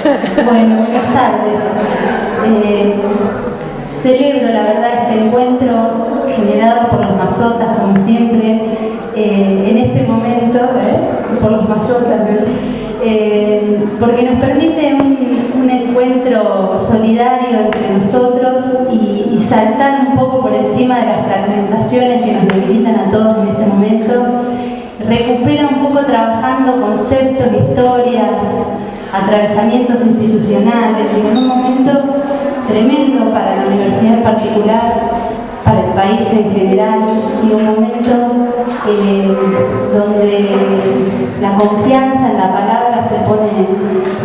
Bueno, buenas tardes. Celebro, la verdad, este encuentro generado por los mazotas, como siempre, en este momento, por los mazotas, porque nos permite un encuentro solidario entre nosotros y saltar un poco por encima de las fragmentaciones que nos debilitan a todos en este momento. Recupera un poco trabajando conceptos, historias, atravesamientos institucionales, en un momento tremendo para la universidad en particular, para el país en general, y un momento donde la confianza en la palabra se pone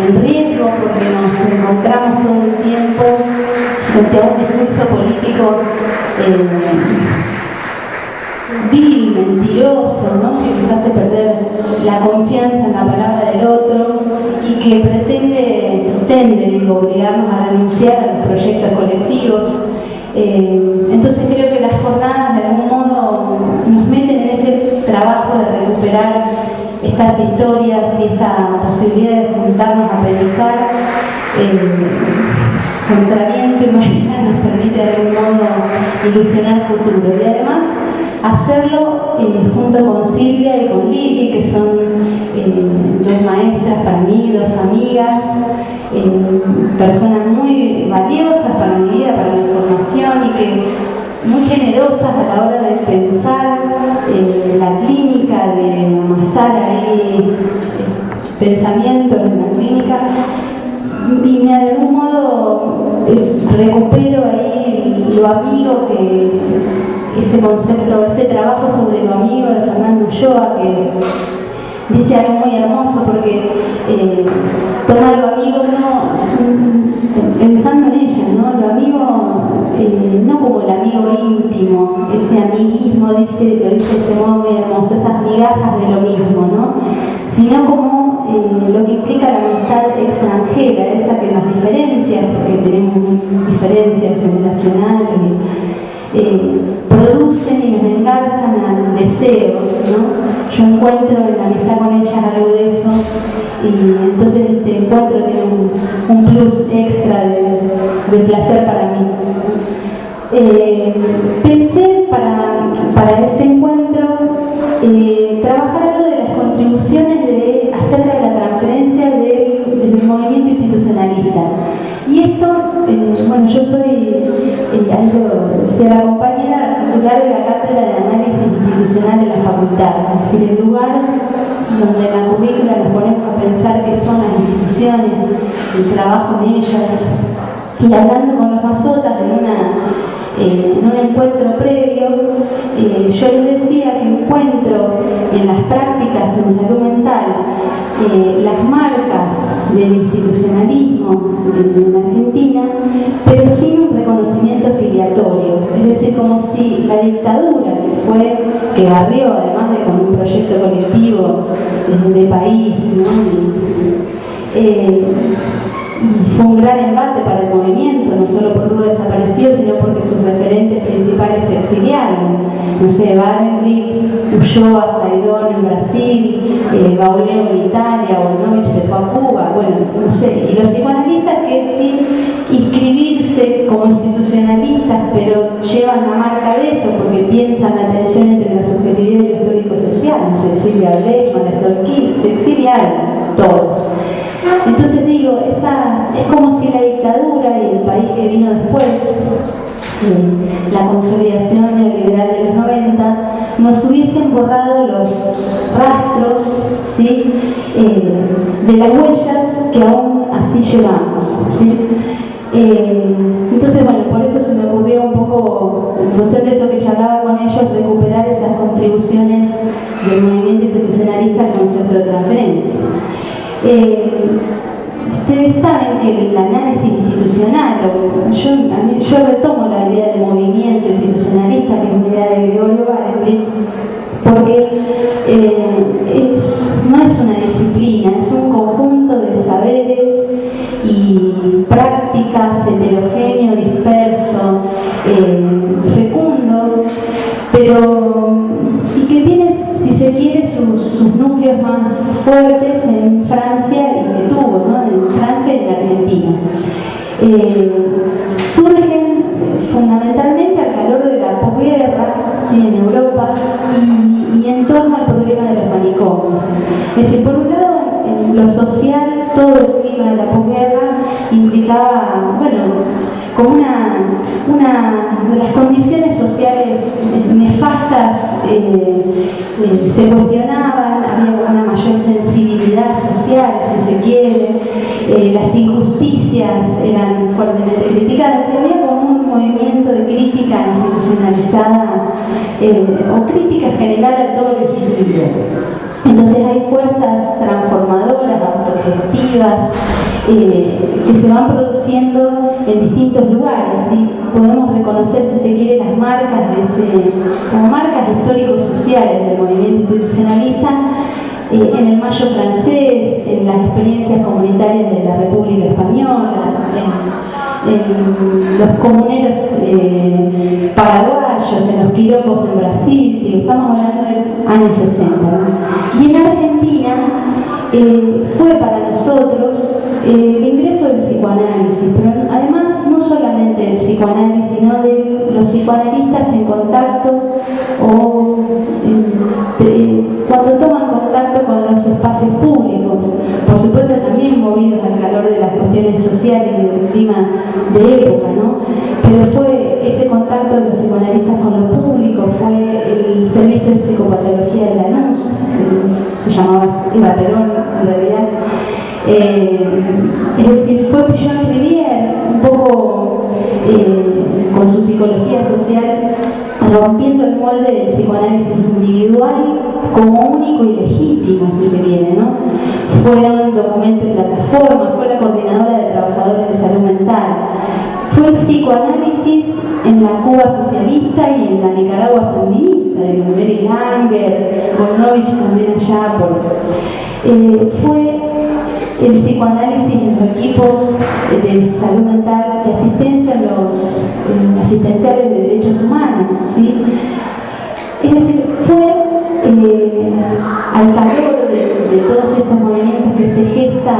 en riesgo porque nos encontramos todo el tiempo frente a un discurso político vil, mentiroso, ¿no? Que nos hace perder la confianza en la palabra del otro y que pretende obligarnos a renunciar a los proyectos colectivos. Entonces creo que las jornadas de algún modo nos meten en este trabajo de recuperar estas historias y esta posibilidad de juntarnos a pensar contra viento y marea nos permite de algún modo ilusionar futuro y además hacerlo junto con Silvia y con Lili, que son dos maestras para mí, dos amigas, personas muy valiosas para mi vida, para mi formación y que muy generosas a la hora de pensar la clínica, de amasar ahí pensamientos en la clínica y de algún modo recupero ahí lo amigo que ese concepto, ese trabajo sobre lo amigo de Fernando Ulloa, que dice algo muy hermoso porque toma lo amigo no pensando en ella, ¿no? Lo amigo no como el amigo íntimo, ese amiguismo, lo dice de este modo muy hermoso, esas migajas de lo mismo, ¿no? Sino como lo que implica la amistad extranjera, esa que nos diferencia, porque tenemos diferencias generacionales, producen y nos engarzan al deseo, ¿no? Yo encuentro en la amistad con ellas algo de eso y entonces este encuentro tiene un plus extra de placer para mí. Pensé para este encuentro trabajar algo de las contribuciones acerca de la transferencia del movimiento institucionalista. Y esto, bueno, yo soy la compañera titular de la Cátedra de Análisis Institucional de la Facultad, es decir, el lugar donde en la currícula nos ponemos a pensar qué son las instituciones, el trabajo en ellas. Y hablando con los mazotas en un encuentro previo, yo les decía que encuentro en las prácticas en salud mental las marcas del institucionalismo en Argentina, pero sin un reconocimiento filiatorio, es decir, como si la dictadura que barrió, además de con un proyecto colectivo de país, ¿no? Fue un gran embate para el movimiento, no solo por Hugo desaparecido, sino porque sus referentes principales se exiliaron. No sé, Barenbrich, Ulloa, Saidón en Brasil, Bauleo en Italia, Bonovich se fue a Cuba, bueno, no sé. Y los psicoanalistas que sin inscribirse como institucionalistas, pero llevan la marca de eso, porque piensan la tensión entre la subjetividad y lo histórico-social, no sé, Silvia Blechman, Tolkien, se exiliaron todos. Entonces digo, es como si la dictadura y el país que vino después, la consolidación neoliberal de los 90, nos hubiesen borrado los rastros, ¿sí? De las huellas que aún así llevamos, ¿sí? Entonces, bueno, por eso se me ocurrió un poco, en función de eso que charlaba con ellos, recuperar esas contribuciones del movimiento institucionalista al concepto de transferencia. Ustedes saben que el análisis institucional, yo retomo la idea del movimiento institucionalista, que es una idea de Gregorio Barenbrich, porque no es una disciplina, es un conjunto de saberes y prácticas heterogéneo, disperso, fecundo, pero y que tiene, si se quiere, sus núcleos más fuertes en Francia y que tuvo, ¿no? En Francia y en social, todo el clima de la posguerra implicaba, bueno, como una de las condiciones sociales nefastas se cuestionaban, había una mayor sensibilidad social, si se quiere, las injusticias eran fuertemente criticadas y había como un movimiento de crítica institucionalizada o crítica general a todo lo instituido. Entonces hay fuerzas transformadoras, autogestivas, que se van produciendo en distintos lugares, ¿sí? Podemos reconocer, si se quiere, las marcas como marcas históricos sociales del movimiento institucionalista en el Mayo francés, en las experiencias comunitarias de la República Española, en los comuneros paraguayos, en los quilombos en Brasil, estamos hablando de años 60, ¿no? Y en Argentina fue para nosotros el ingreso del psicoanálisis, pero además no solamente del psicoanálisis, sino de los psicoanalistas en contacto o cuando toman contacto con los espacios públicos, por supuesto también movidos al calor de las cuestiones sociales y del clima de época, ¿no? Pero fue ese contacto de los psicoanalistas con lo público, fue el servicio de psicopatología de Lanús, se llamaba Eva Perón en realidad. Es decir, fue Pillon Rivière, un poco con su psicología social, rompiendo el molde del psicoanálisis individual como único y legítimo, si se quiere, ¿no? Fue un documento de plataforma, fue la coordinadora de trabajadores de salud mental, fue el psicoanálisis en la Cuba socialista y en la Nicaragua sandinista, de Mary Langer, Bonovich también allá fue el psicoanálisis en los equipos de salud mental y asistencia a los asistenciales de derechos humanos, ¿sí? Es decir, fue al calor de todos estos movimientos que se gesta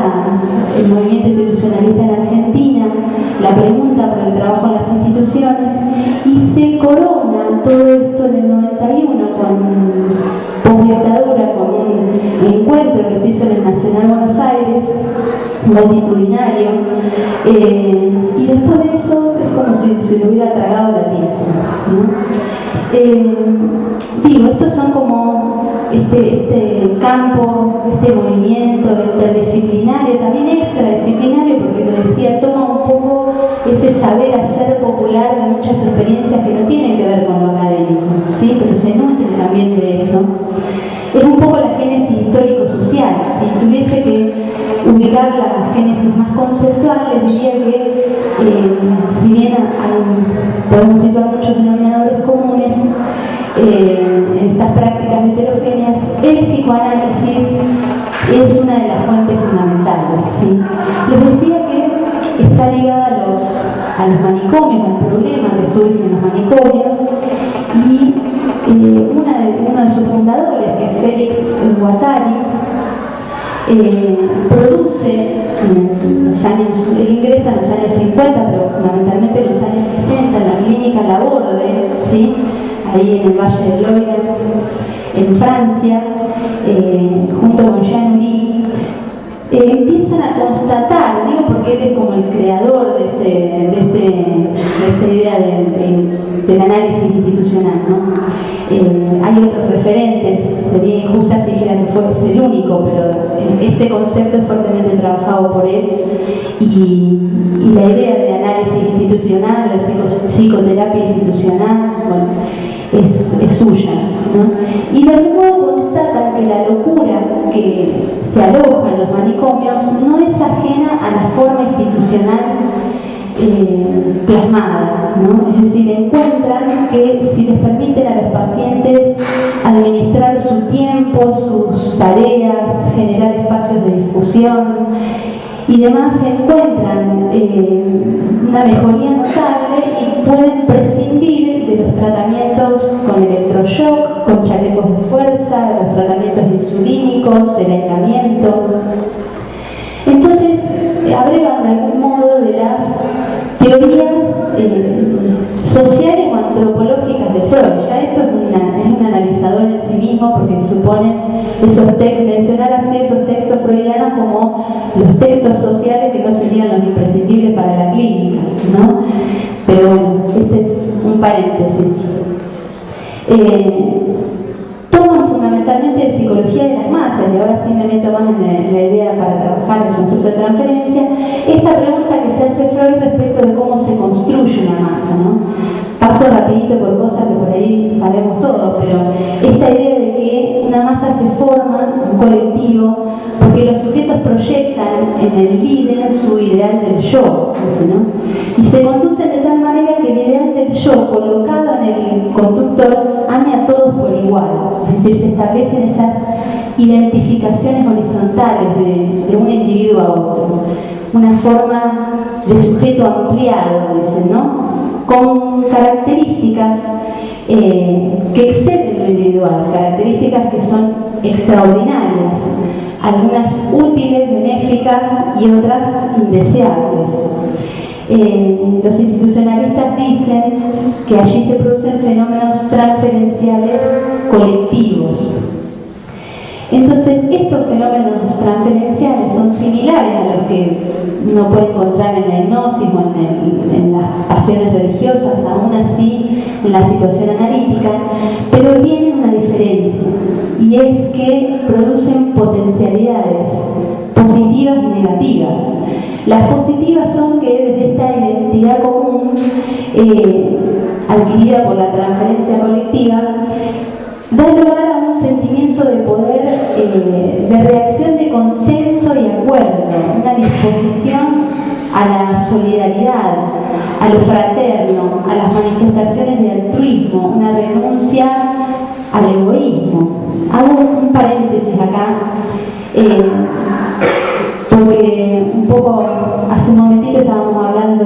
el movimiento institucionalista en Argentina, la pregunta por el trabajo en las instituciones, y se corona todo esto en el 91 con posdictadura, con un encuentro que se hizo en el Nacional Buenos Aires, multitudinario, y después de eso es como si se le hubiera tragado la tierra, ¿no? Digo, estos son como este campo, este movimiento interdisciplinario, también extradisciplinario, porque lo decía, toma un poco ese saber hacer popular de muchas experiencias que no tienen que ver con lo académico, ¿sí? Pero se nutren también de eso. Es un poco la génesis histórico-social. Si tuviese que ubicar la génesis más conceptual, les diría que si bien podemos situar muchos denominadores comunes en estas prácticas heterogéneas, el psicoanálisis es una de las fuentes fundamentales, ¿sí? Les decía que está ligada a los manicomios, al problema que surgen en los manicomios, y uno de sus fundadores, que es Félix Guattari, produce en los años, él ingresa en los años 50, pero fundamentalmente en los años 60, en la clínica Laborde, ¿sí? Ahí en el Valle de Loira, en Francia, junto con Jean Uri, empiezan a constatar, digo porque él es como el creador de esta idea del análisis institucional, ¿no? Hay otros referentes, sería injusta si dijera que fue el único, pero este concepto es fuertemente trabajado por él, y la idea de análisis institucional, de psicoterapia institucional, bueno, es suya, ¿no? Y de algún modo constatan que la locura que se aloja en los manicomios no es ajena a la forma institucional plasmada, ¿no? Es decir, encuentran que si les permiten a los pacientes administrar su tiempo, sus tareas, generar espacios de discusión y demás, se encuentran una mejoría notable y pueden prescindir de los tratamientos con electroshock, con chalecos de fuerza, de los tratamientos insulínicos, el aislamiento. Entonces, abrevan de algún modo de las teorías sociales o antropológicas de Freud. Ya esto es un analizador en sí mismo, porque supone esos textos, mencionar así esos textos freudianos como los textos sociales que no serían los imprescindibles para la clínica, ¿no? Pero bueno, este es un paréntesis. Toman fundamentalmente de psicología de las masas, y ahora sí me meto más en la idea para trabajar el concepto de transferencia, esta pregunta que se hace Freud respecto de cómo se construye una masa, ¿no? Paso rapidito por cosas que por ahí sabemos todos, pero esta idea de que una masa se forma, un colectivo, porque los sujetos proyectan en el líder su ideal del yo, ¿no? Y se conducen de tal manera que el ideal del yo colocado en el conductor ame a todos por igual, es decir, se establecen esas identificaciones horizontales de un individuo a otro, una forma de sujeto ampliado, dicen, ¿no? Con características que exceden lo individual, características que son extraordinarias, algunas útiles, benéficas y otras indeseables. Los institucionalistas dicen que allí se producen fenómenos transferenciales colectivos. Entonces, estos fenómenos transferenciales son similares a los que uno puede encontrar en la hipnosis o en las pasiones religiosas, aún así en la situación analítica, pero tienen una diferencia, y es que producen potencialidades positivas y negativas. Las positivas son que desde esta identidad común adquirida por la transferencia colectiva, da lugar a un sentimiento de poder, de reacción de consenso y acuerdo, una disposición a la solidaridad, a lo fraterno, a las manifestaciones de altruismo, una renuncia al egoísmo. Hago un paréntesis acá, porque un poco hace un momentito estábamos hablando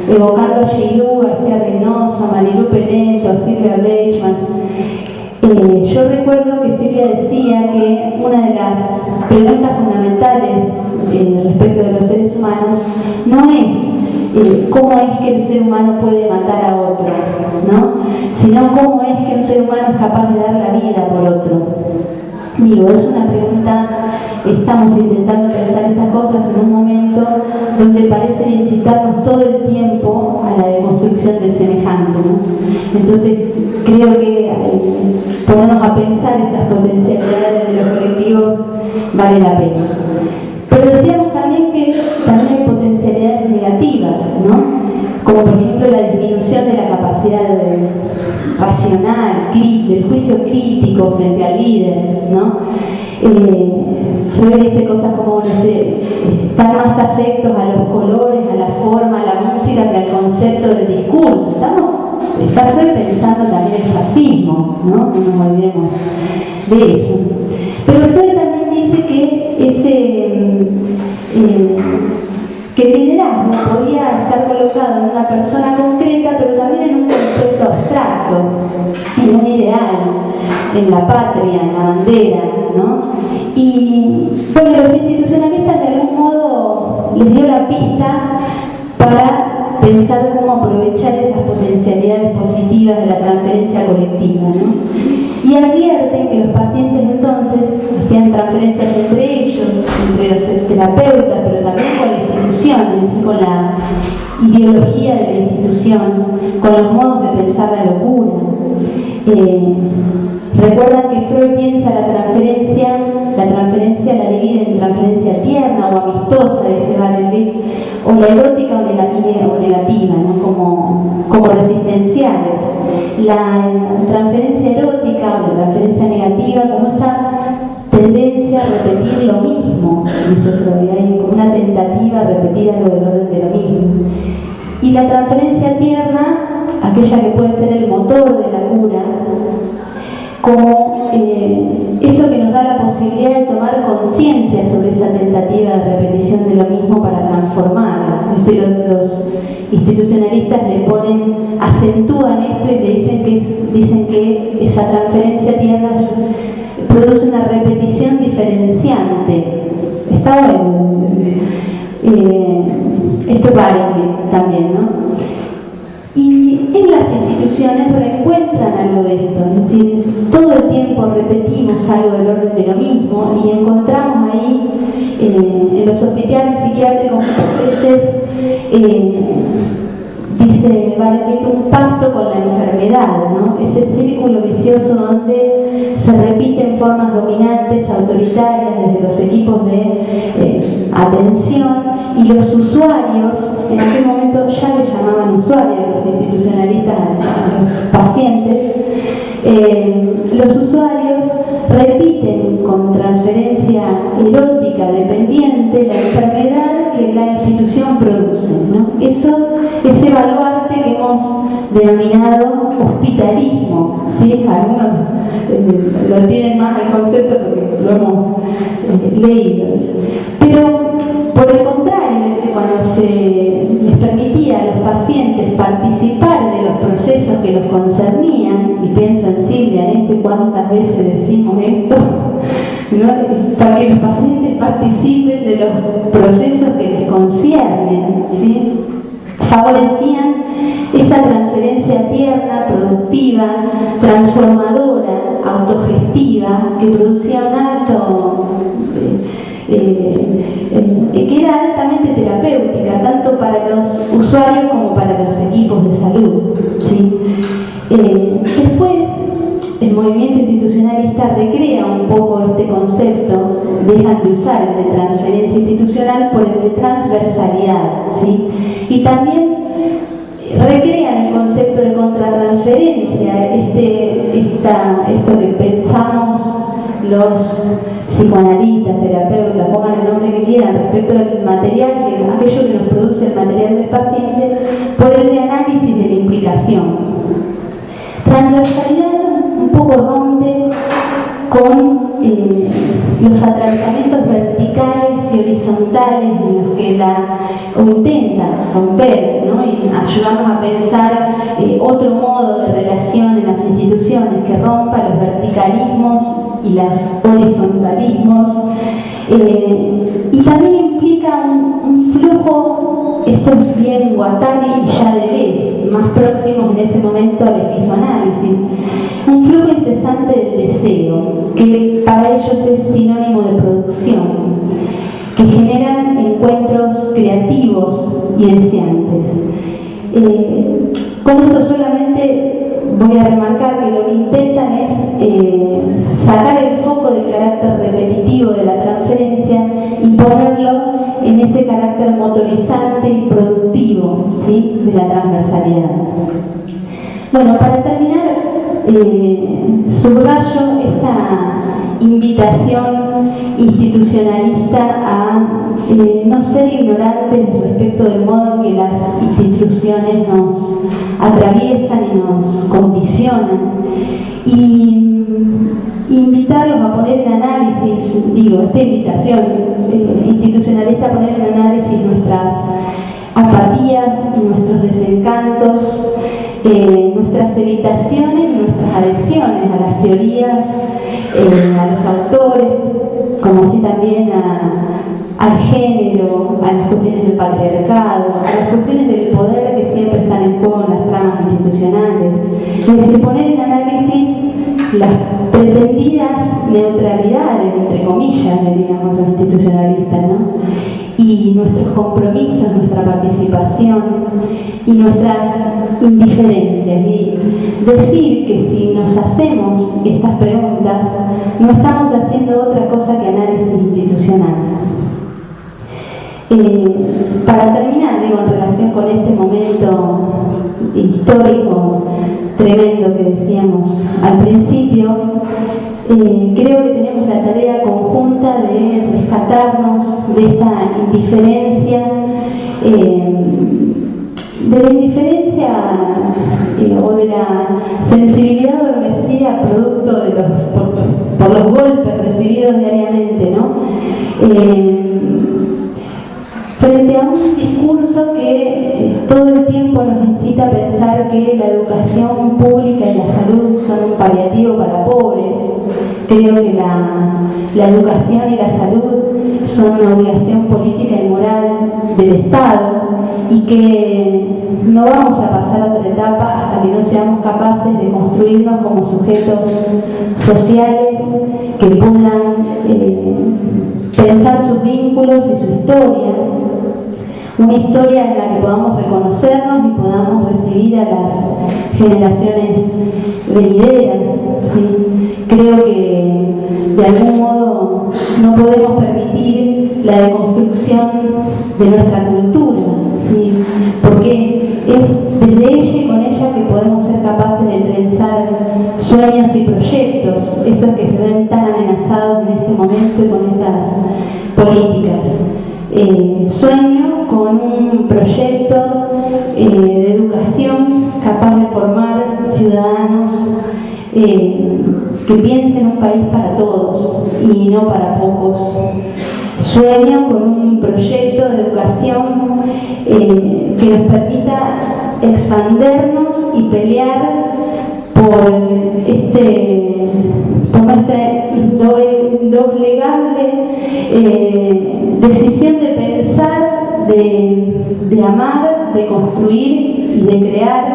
evocando a Gilou, García Reynoso, a Marilu Peneto, a Silvia Bleichmann. Yo recuerdo que Silvia decía que una de las preguntas fundamentales respecto de los seres humanos no es cómo es que el ser humano puede matar a otro, ¿no? Sino cómo es que un ser humano es capaz de dar la vida por otro. Digo, es una pregunta, estamos intentando pensar estas cosas en un momento donde parece incitarnos todo el tiempo a la deconstrucción del semejante, ¿no? Entonces, creo que ponernos a pensar estas potencialidades de los colectivos vale la pena. Pero decíamos también que también hay potencialidades negativas, ¿no? Como por ejemplo la disminución de la capacidad racional, del juicio crítico frente al líder, ¿no? Freud dice cosas como, no sé, estar más afectos a los colores, a la forma, a la música que al concepto del discurso. Está Freud pensando también el fascismo, ¿no? No nos olvidemos de eso. Pero Freud también dice que el liderazgo podía estar colocado en una persona concreta, pero también en un concepto abstracto, en un ideal, en la patria, en la bandera, ¿no? Y bueno, los institucionalistas de algún modo les dio la pista para pensar cómo aprovechar esas potencialidades positivas de la transferencia colectiva, ¿no? Y advierten que los pacientes entonces hacían transferencias entre ellos, entre los terapeutas, pero también con la institución, es decir, con la ideología de la institución, con los modos de pensar la locura. Recuerdan que Freud piensa la transferencia la divide en transferencia tierna o amistosa, dice Valéry, o la erótica o negativa, ¿no? como resistenciales. La transferencia erótica o la transferencia negativa como esa tendencia a repetir lo mismo, dice Freud, hay como una tentativa a repetir algo del orden de lo mismo. Y la transferencia tierna, aquella que puede ser el motor de la cura, como eso que nos da la posibilidad de tomar conciencia sobre esa tentativa de repetición de lo mismo para transformarla. Es decir, los institucionalistas acentúan esto y dicen que esa transferencia tierna produce una repetición diferenciante. Está bueno. Esto vale también, ¿no? Y en las instituciones reencuentra cuentan algo de esto, es decir, todo el tiempo repetimos algo del orden de lo mismo y encontramos ahí en los hospitales psiquiátricos muchas veces dice Barenboim, un pacto con la enfermedad, ¿no? Ese círculo vicioso donde se repiten formas dominantes, autoritarias desde los equipos de atención, y los usuarios, en aquel momento ya le llamaban usuarios los institucionalistas a los pacientes, los usuarios repiten con transferencia erótica dependiente la enfermedad que la institución produce, ¿no? Ese baluarte que hemos denominado hospitalismo, ¿sí? Algunos lo tienen más el concepto porque lo hemos leído. Pero por el contrario, cuando se les permitía a los pacientes participar de los procesos que los concernían, y pienso en Silvia, en esto y cuántas veces decimos esto, ¿no? Para que los pacientes participen de los procesos que les conciernen, ¿sí? Favorecían esa transferencia tierna, productiva, transformadora, autogestiva, que producía un alto que era altamente terapéutica, tanto para los usuarios como para los equipos de salud, ¿sí? Después, el movimiento institucionalista recrea un poco este concepto, dejan de usar el de transferencia institucional por el de transversalidad, ¿sí? Y también recrean el concepto de contratransferencia, esto que pensamos los psicoanalistas, terapeutas, pongan el nombre que quieran, respecto del material, aquello que nos produce el material del paciente, por el de análisis de la implicación. Transversalidad un poco rompe con los atravesamientos verticales y horizontales en los que o intenta romper, ¿no? Y ayudarnos a pensar otro modo de relación en las instituciones que rompa los verticalismos y los horizontalismos, y también implica un flujo, esto es bien Guattari y ya Deleuze, más próximos en ese momento al episoanálisis, un flujo incesante del deseo, que para ellos es sinónimo de producción, que generan encuentros creativos y deseantes. Con esto solamente voy a remarcar que lo que intentan es sacar el foco del carácter repetitivo de la transferencia y ponerlo en ese carácter motorizante y productivo, ¿sí?, de la transversalidad. Bueno, para terminar, subrayo esta invitación institucionalista a no ser ignorantes respecto del modo en que las instituciones nos atraviesan y nos condicionan, y invitarlos a poner en análisis, esta invitación institucionalista a poner en análisis nuestras apatías y nuestros desencantos, nuestras evitaciones y nuestras adhesiones a las teorías, a los autores, como así también al género, a las cuestiones del patriarcado, a las cuestiones del poder que siempre están en juego en las tramas institucionales. Es decir, poner en análisis las pretendidas neutralidades, entre comillas, diríamos los institucionalistas, ¿no? Y nuestros compromisos, nuestra participación y nuestras indiferencias, y decir que si nos hacemos estas preguntas no estamos haciendo otra cosa que análisis institucional. Para terminar, en relación con este momento histórico tremendo que decíamos al principio, creo que tenemos la tarea conjunta de rescatarnos de esta indiferencia, o de la sensibilidad adormecida producto de por los golpes recibidos diariamente, ¿no? Frente a un discurso que todo el tiempo nos incita a pensar que la educación pública y la salud son un paliativo para pobres. Creo que la educación y la salud son una obligación política y moral del Estado, y que no vamos a pasar a otra etapa hasta a que no seamos capaces de construirnos como sujetos sociales que puedan pensar sus vínculos y su historia, una historia en la que podamos reconocernos y podamos recibir a las generaciones venideras, ¿sí? Creo que de algún modo no podemos permitir la deconstrucción de nuestra cultura, ¿sí? Porque es desde ella y con ella que podemos ser capaces de trenzar sueños y proyectos, esos que se ven tan amenazados en este momento y con estas políticas. Sueño con un proyecto de educación capaz de formar ciudadanos que piensen en un país para todos y no para pocos. Sueño con un proyecto de educación que nos permita expandernos y pelear por nuestra indoblegable decisión de pensar, de amar, de construir y de crear.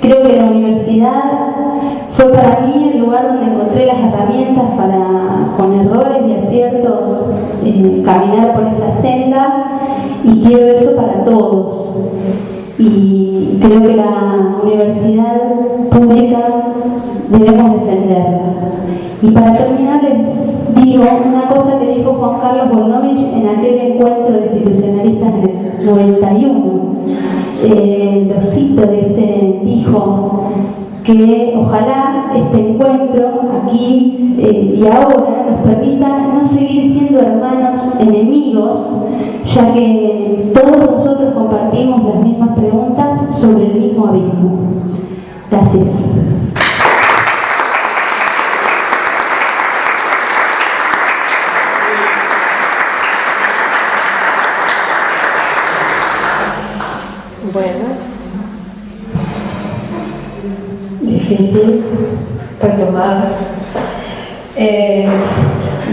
Creo que la universidad fue para mí el lugar donde encontré las herramientas para, con errores y aciertos, caminar por esa senda, y quiero eso para todos. Y creo que la universidad pública debemos defenderla. Y para terminar les digo una cosa que dijo Juan Carlos Volnovich en aquel encuentro de institucionalistas en el 91. Lo cito, dijo que ojalá este encuentro aquí y ahora nos permita no seguir siendo hermanos enemigos, ya que todos nosotros compartimos las mismas preguntas sobre el mismo abismo. Gracias. Bueno, difícil retomar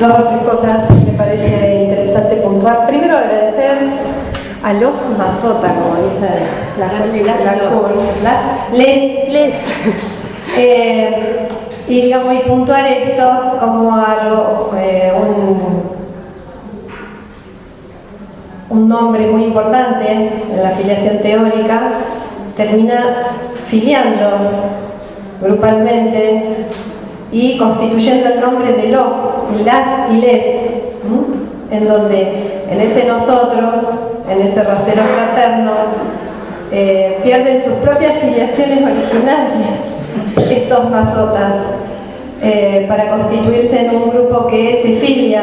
dos o tres cosas que me parece interesante puntuar. Primero, agradecer a los Mazota, como dice les. Y digamos, y puntuar esto como algo, un nombre muy importante en la afiliación teórica, termina filiando grupalmente y constituyendo el nombre de los, las y les, en donde en ese nosotros, en ese rasero fraterno, pierden sus propias filiaciones originarias estos mazotas para constituirse en un grupo que se filia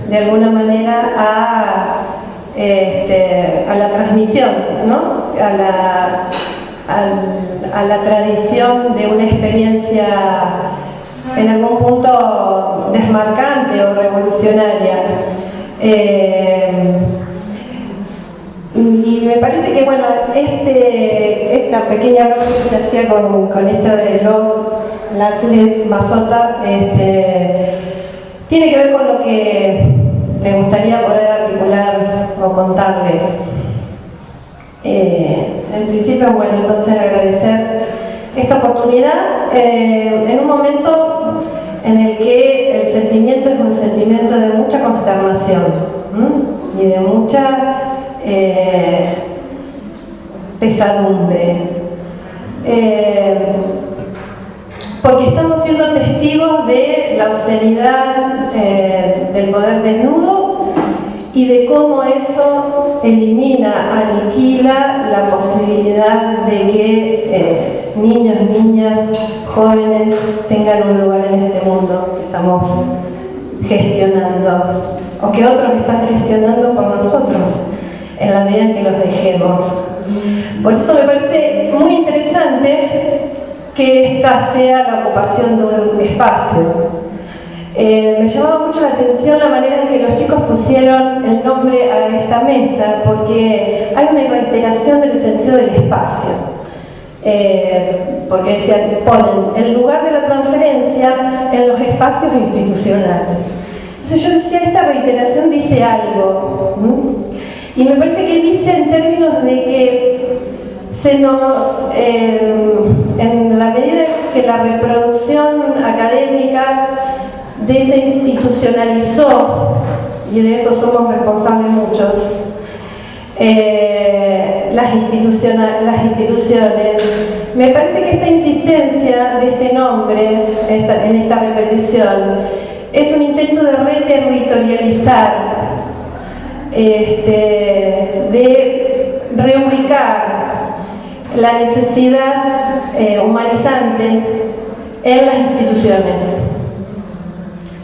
de alguna manera a la transmisión, ¿no? a la tradición de una experiencia en algún punto desmarcante o revolucionaria. Y me parece que, bueno, esta pequeña broma que hacía con esto de las les Mazota, tiene que ver con lo que me gustaría poder articular o contarles. En principio, bueno, entonces agradecer esta oportunidad en un momento en el que el sentimiento es un sentimiento de mucha consternación y de mucha pesadumbre, porque estamos siendo testigos de la obscenidad del poder desnudo y de cómo eso elimina, aniquila la posibilidad de que niños, niñas, jóvenes tengan un lugar en este mundo que estamos gestionando, o que otros están gestionando por nosotros, en la medida en que los dejemos. Por eso me parece muy interesante que esta sea la ocupación de un espacio. Me llamaba mucho la atención la manera en que los chicos pusieron el nombre a esta mesa, porque hay una reiteración del sentido del espacio. Porque decían, ponen el lugar de la transferencia en los espacios institucionales. Entonces yo decía, esta reiteración dice algo, y me parece que dice en términos de que en la medida que la reproducción académica desinstitucionalizó, y de eso somos responsables muchos, las instituciones, me parece que esta insistencia de este nombre en esta repetición es un intento de reterritorializar, de reubicar la necesidad humanizante en las instituciones.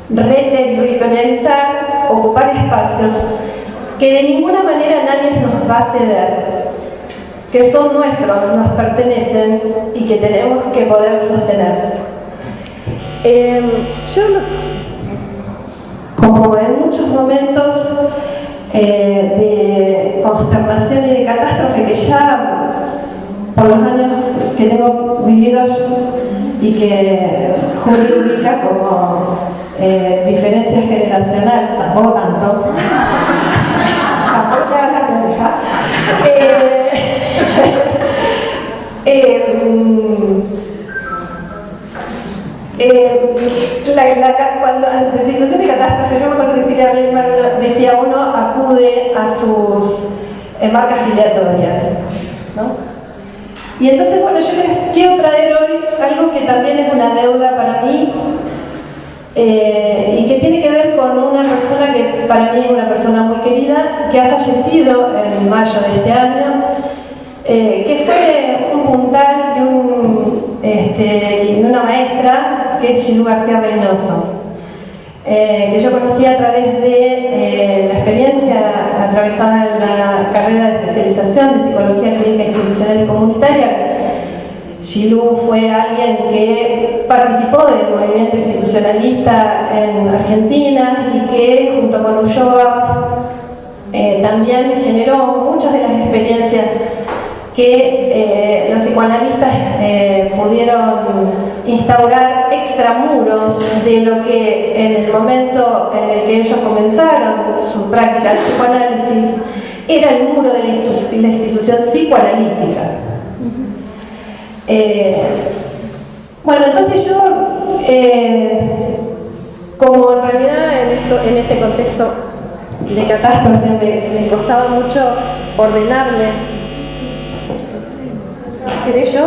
Reterritorializar, ocupar espacios que de ninguna manera nadie nos va a ceder, que son nuestros, nos pertenecen y que tenemos que poder sostener. Como en muchos momentos de consternación y de catástrofe que ya por los años que tengo vividos y que Juli ubica como diferencias generacionales, tampoco tanto, tampoco te hagas la pendeja. Cuando ante situación de catástrofe, no me acuerdo que decía uno acude a sus marcas filiatorias, ¿no? Y entonces, bueno, yo les quiero traer hoy algo que también es una deuda para mí y que tiene que ver con una persona que para mí es una persona muy querida, que ha fallecido en mayo de este año, que fue un puntal y una maestra, que es Xilú García Reynoso, que yo conocí a través de la experiencia atravesada en la carrera de especialización de Psicología Clínica Institucional y Comunitaria. Xilú fue alguien que participó del movimiento institucionalista en Argentina y que junto con Ulloa también generó muchas de las experiencias que los psicoanalistas pudieron instaurar extramuros de lo que en el momento en el que ellos comenzaron su práctica de psicoanálisis era el muro de la institución psicoanalítica. Bueno, entonces yo, como en realidad en este contexto de catástrofe me costaba mucho ordenarme. ¿Seré yo?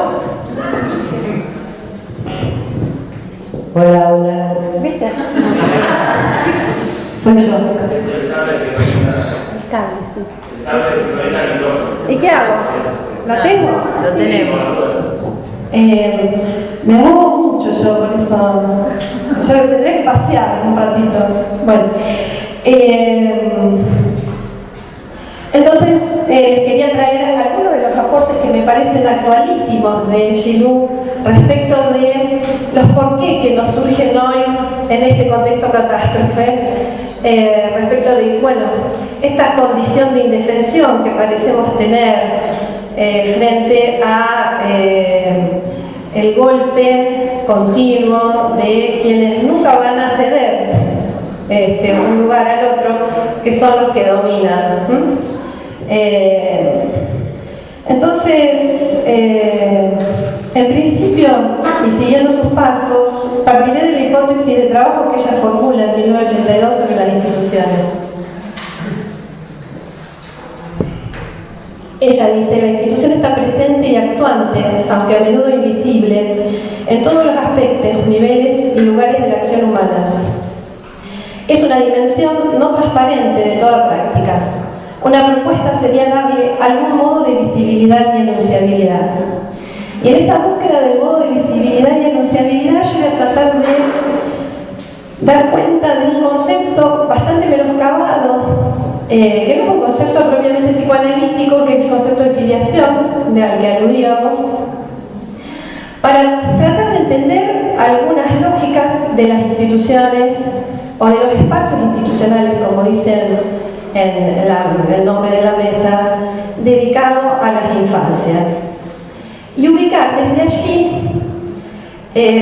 Hola. ¿Viste? Soy yo. El cable, sí. ¿Y qué hago? ¿Lo tengo? Lo tenemos. Me muevo mucho yo, por eso yo tendré que pasear un ratito. Bueno, entonces quería traer algunos de los aportes que me parecen actualísimos de Xilú respecto de los porqué que nos surgen hoy en este contexto catástrofe, respecto de, bueno, esta condición de indefensión que parecemos tener frente a el golpe continuo de quienes nunca van a ceder un lugar al otro, que son los que dominan. Entonces, en principio, y siguiendo sus pasos, partiré de la hipótesis de trabajo que ella formula en 1982 sobre las instituciones. Ella dice: la institución está presente y actuante, aunque a menudo invisible, en todos los aspectos, niveles y lugares de la acción humana. Es una dimensión no transparente de toda práctica. Una propuesta sería darle algún modo de visibilidad y enunciabilidad. Y en esa búsqueda del modo de visibilidad y enunciabilidad yo voy a tratar de dar cuenta de un concepto bastante menoscabado, que no es un concepto propiamente psicoanalítico, que es el concepto de filiación, al que aludíamos, para tratar de entender algunas lógicas de las instituciones o de los espacios institucionales, como dicen en el nombre de la mesa, dedicado a las infancias. Y ubicar desde allí,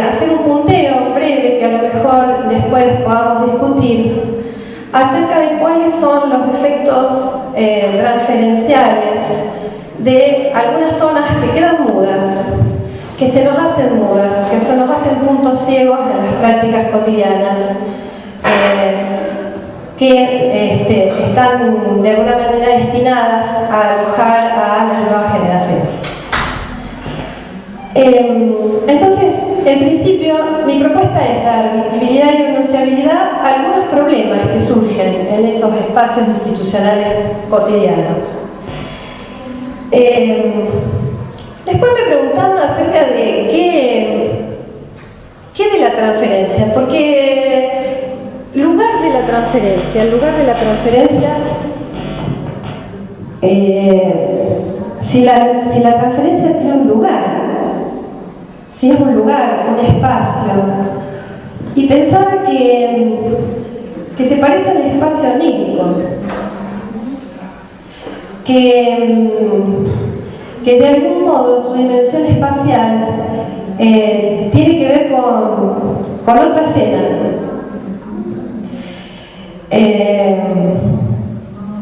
hacer un punteo breve que a lo mejor después podamos discutir acerca de cuáles son los efectos transferenciales de algunas zonas que quedan mudas, que se nos hacen mudas, que se nos hacen puntos ciegos en las prácticas cotidianas, que están de alguna manera destinadas a alojar a las nuevas generaciones. Entonces, en principio, mi propuesta es dar visibilidad y enunciabilidad a algunos problemas que surgen en esos espacios institucionales cotidianos. Después me preguntaban acerca de qué de la transferencia, porque el lugar de la transferencia, si la transferencia tiene un lugar, si es un lugar, un espacio, y pensaba que se parece al espacio onírico, que de algún modo su dimensión espacial tiene que ver con otra escena.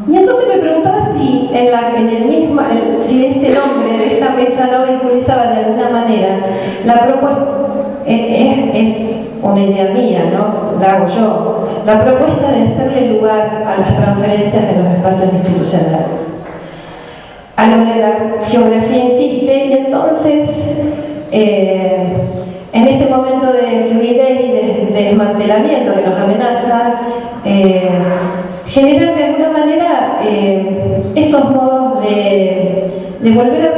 Y entonces me preguntaba si si este nombre de esta mesa no vinculizaba de alguna manera la propuesta, es una idea mía, ¿no? La hago yo, la propuesta de hacerle lugar a las transferencias de los espacios institucionales. A lo de la geografía insiste, y entonces en este momento de fluidez y de desmantelamiento que nos amenaza, generar de alguna manera esos modos de volver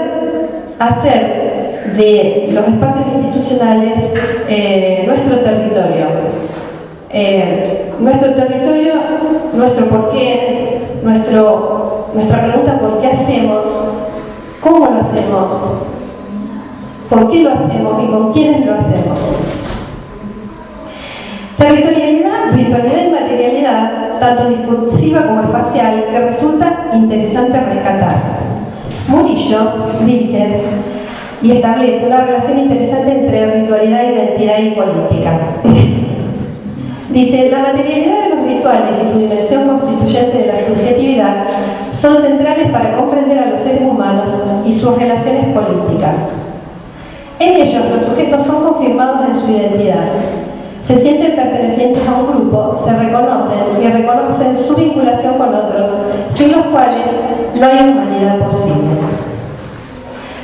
a hacer de los espacios institucionales nuestro territorio. Nuestro porqué, nuestra pregunta por qué hacemos, cómo lo hacemos, por qué lo hacemos y con quiénes lo hacemos. Territorialidad, virtualidad y materialidad, tanto discursiva como espacial, que resulta interesante rescatar. Murillo dice y establece una relación interesante entre ritualidad, identidad y política. Dice, la materialidad de los rituales y su dimensión constituyente de la subjetividad son centrales para comprender a los seres humanos y sus relaciones políticas. En ellos los sujetos son confirmados en su identidad. Se sienten pertenecientes a un grupo, se reconocen y reconocen su vinculación con otros, sin los cuales no hay humanidad posible.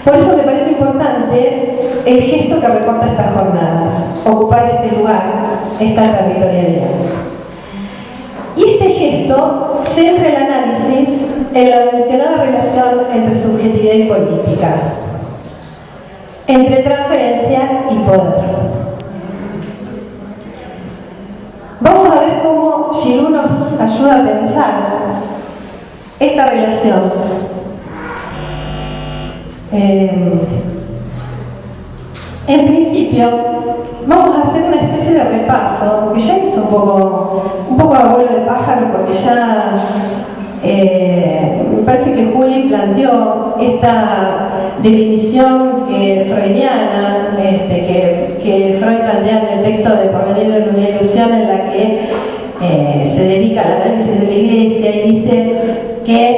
Por eso me parece importante el gesto que recorta estas jornadas, ocupar este lugar, esta territorialidad. Y este gesto centra el análisis en la mencionada relación entre subjetividad y política, entre transferencia y poder. Vamos a ver cómo Giroux nos ayuda a pensar esta relación. En principio, vamos a hacer una especie de repaso, que ya hizo un poco a vuelo de pájaro, porque ya me parece que Juli planteó esta definición freudiana, que Freud plantea en el texto de Porvenir de una ilusión, en la que se dedica al análisis de la Iglesia y dice que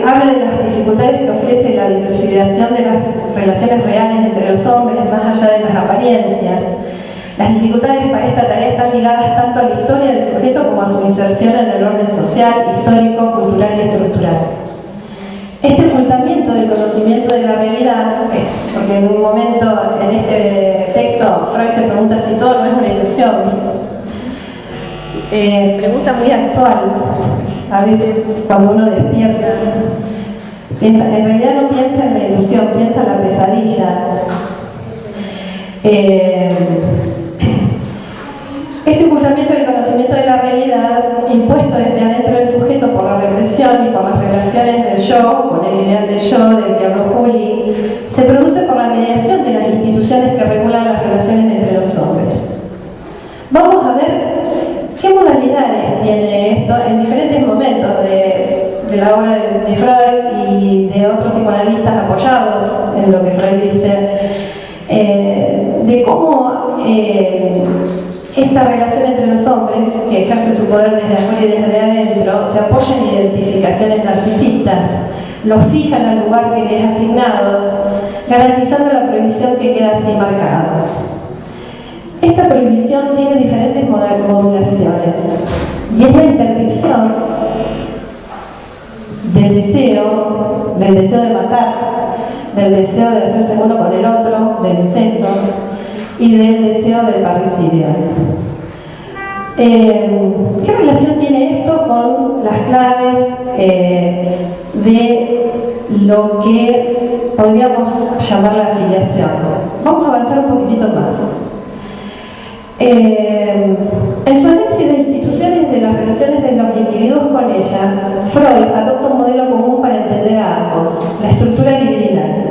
habla de las dificultades que ofrece la dilucidación de las relaciones reales entre los hombres, más allá de las apariencias. Las dificultades para esta tarea están ligadas tanto a la historia del sujeto como a su inserción en el orden social, histórico, cultural y estructural. Este ocultamiento del conocimiento de la realidad, porque en un momento en este texto Freud se pregunta si todo no es una ilusión, pregunta muy actual. A veces cuando uno despierta, en realidad no piensa en la ilusión, piensa en la pesadilla. Este ocultamiento del conocimiento de la realidad, impuesto desde adentro del sujeto por la represión y por las relaciones del yo, con el ideal del yo del que habló Juli, se produce por la mediación de las instituciones que regulan las relaciones entre los hombres. Vamos a ver qué modalidades tiene esto en diferentes momentos de la obra de Freud y de otros psicoanalistas apoyados en lo que Freud dice, de cómo esta relación entre los hombres, que ejerce su poder desde afuera y desde adentro, se apoya en identificaciones narcisistas, los fijan al lugar que les es asignado, garantizando la prohibición que queda así marcada. Esta prohibición tiene diferentes modulaciones y es la interdicción del deseo de matar, del deseo de hacerse uno con el otro, del incesto y del deseo del parricidio. ¿Qué relación tiene esto con las claves de lo que podríamos llamar la afiliación? Vamos a avanzar un poquitito más. En su análisis de instituciones de las relaciones de los individuos con ella, Freud adopta un modelo común para entender a ambos, la estructura libidinal.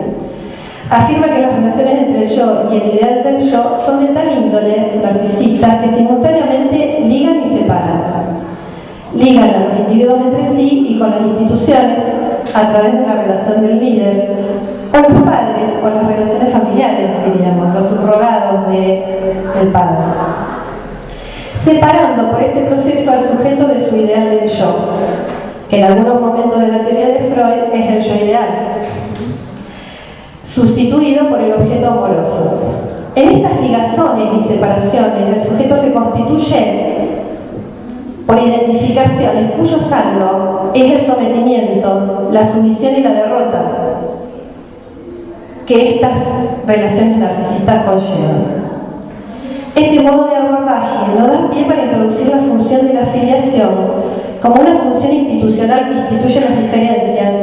Afirma que las relaciones entre el yo y el ideal del yo son de tal índole narcisista que simultáneamente ligan y separan. Ligan a los individuos entre sí y con las instituciones a través de la relación del líder, o los padres, o las relaciones familiares, diríamos, los subrogados del padre. Separando por este proceso al sujeto de su ideal del yo, que en algunos momentos de la teoría de Freud es el yo ideal, sustituido por el objeto amoroso. En estas ligazones y separaciones, el sujeto se constituye por identificaciones cuyo saldo es el sometimiento, la sumisión y la derrota que estas relaciones narcisistas conllevan. Este modo de abordaje nos da pie para introducir la función de la afiliación como una función institucional que instituye las diferencias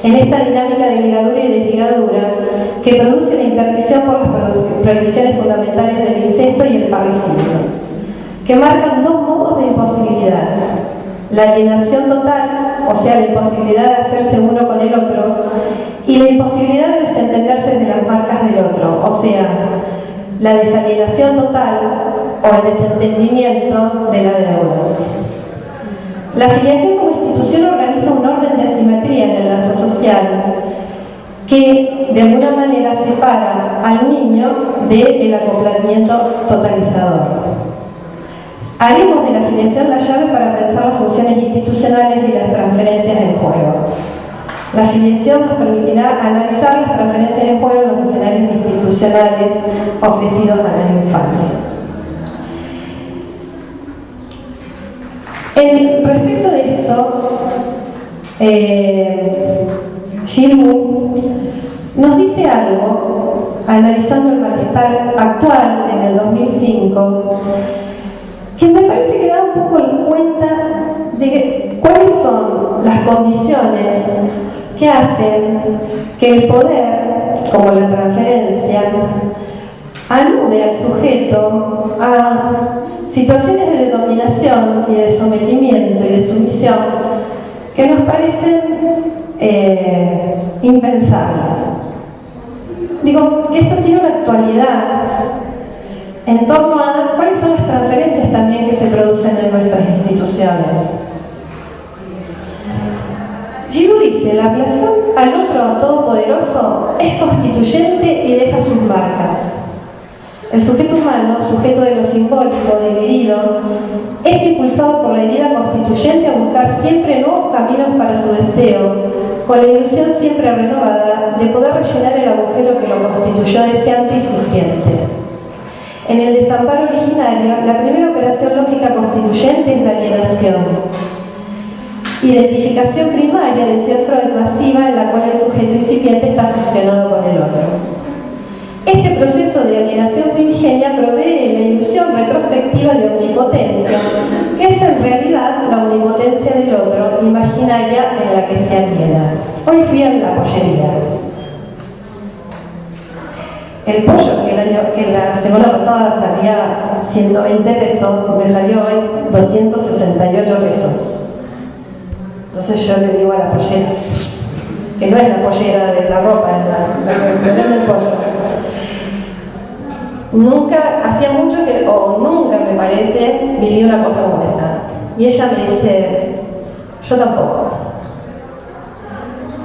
en esta dinámica de ligadura y desligadura que produce la interdicción por las prohibiciones fundamentales del incesto y el parricidio, que marcan dos modos de imposibilidad: la alienación total, o sea, la imposibilidad de hacerse uno con el otro, y la imposibilidad de desentenderse de las marcas del otro, o sea, la desalienación total o el desentendimiento de la deuda. La afiliación como institución organiza un orden de asimetría en el lazo social que de alguna manera separa al niño del acoplamiento totalizador. Haremos de la afiliación la llave para pensar las funciones institucionales y las transferencias en juego. La afiliación nos permitirá analizar las transferencias en juego en los escenarios institucionales ofrecidos a la infancia. Respecto de esto, Gilmour nos dice algo, analizando el malestar actual en el 2005, que me parece que da un poco en cuenta de cuáles son las condiciones que hacen que el poder, como la transferencia, alude al sujeto a situaciones de dominación y de sometimiento y de sumisión que nos parecen impensables. Digo que esto tiene una actualidad en torno a cuáles son las transferencias también que se producen en nuestras instituciones. Gilmour dice: la relación al otro todopoderoso es constituyente y deja sus marcas. El sujeto humano, sujeto de lo simbólico, dividido, es impulsado por la herida constituyente a buscar siempre nuevos caminos para su deseo, con la ilusión siempre renovada de poder rellenar el agujero que lo constituyó deseante y sufriente. En el desamparo originario, la primera operación lógica constituyente es la alienación. Identificación primaria, decía Freud, masiva, en la cual el sujeto incipiente está fusionado con el otro. Este proceso de alienación primigenia provee la ilusión retrospectiva de omnipotencia, que es en realidad la omnipotencia del otro, imaginaria en la que se aliena. Hoy fui a la pollería. El pollo que la semana pasada salía 120 pesos, me salió hoy 268 pesos. Entonces yo le digo a la pollera, que no es la pollera de la ropa, es la del pollo. Nunca, hacía mucho que, o nunca me parece, viví una cosa como esta. Y ella me dice: yo tampoco.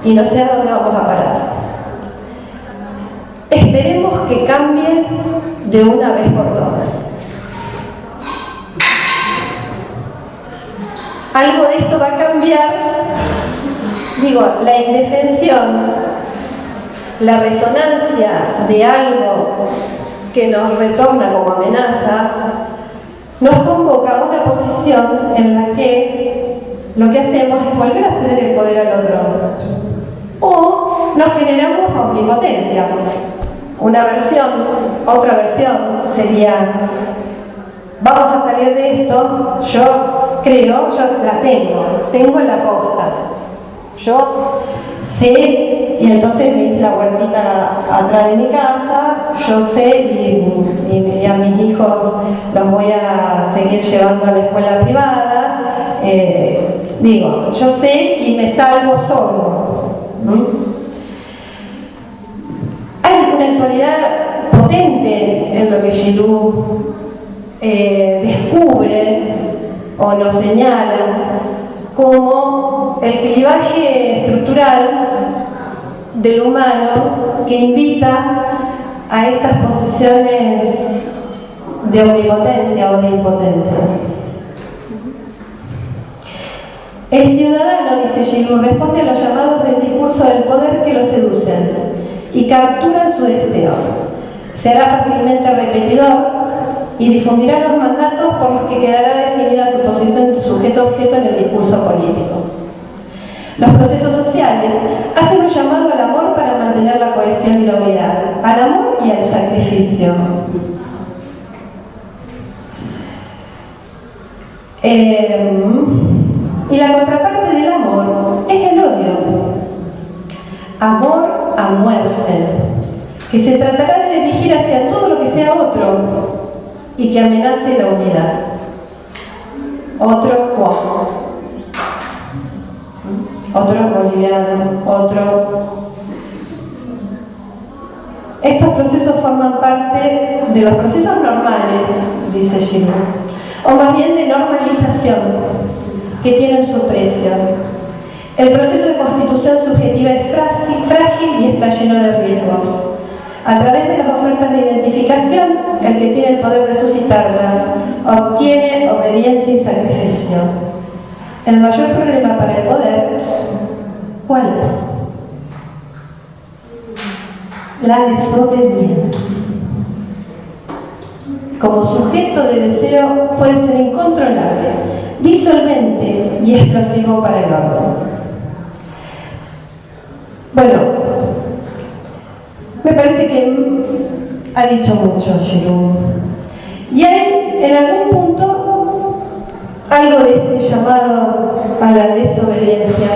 Y no sé a dónde vamos a parar. Esperemos que cambie de una vez por todas. Algo de esto va a cambiar digo, la indefensión, la resonancia de algo que nos retorna como amenaza, nos convoca a una posición en la que lo que hacemos es volver a ceder el poder al otro. O nos generamos omnipotencia. Una versión, otra versión sería: vamos a salir de esto, yo creo, yo la tengo en la posta. Yo sé, y entonces me hice la huertita atrás de mi casa, yo sé, y a mis hijos los voy a seguir llevando a la escuela privada. Digo, yo sé y me salvo solo. Hay una actualidad potente en lo que Gilou descubre o nos señala como el clivaje estructural del humano que invita a estas posiciones de omnipotencia o de impotencia. El ciudadano, dice Gilou, responde a los llamados del discurso del poder que lo seducen y captura su deseo. Será fácilmente repetidor y difundirá los mandatos por los que quedará definida su posición de sujeto-objeto en el discurso político. Los procesos sociales hacen un llamado al amor para mantener la cohesión y la unidad, al amor y al sacrificio. Y la contraparte del amor es el odio. Amor a muerte, que se tratará de dirigir hacia todo lo que sea otro y que amenace la unidad. Otro cuomo, otro boliviano, otro. Estos procesos forman parte de los procesos normales, dice Gilou, o más bien de normalización, que tienen su precio. El proceso de constitución subjetiva es frágil y está lleno de riesgos. A través de las ofertas de identificación, el que tiene el poder de suscitarlas obtiene obediencia y sacrificio. El mayor problema para el poder, ¿cuál es? La desobediencia. Como sujeto de deseo puede ser incontrolable, disolvente y explosivo para el orden. Bueno, me parece que ha dicho mucho Gilou. Y hay en algún punto algo de este llamado a la desobediencia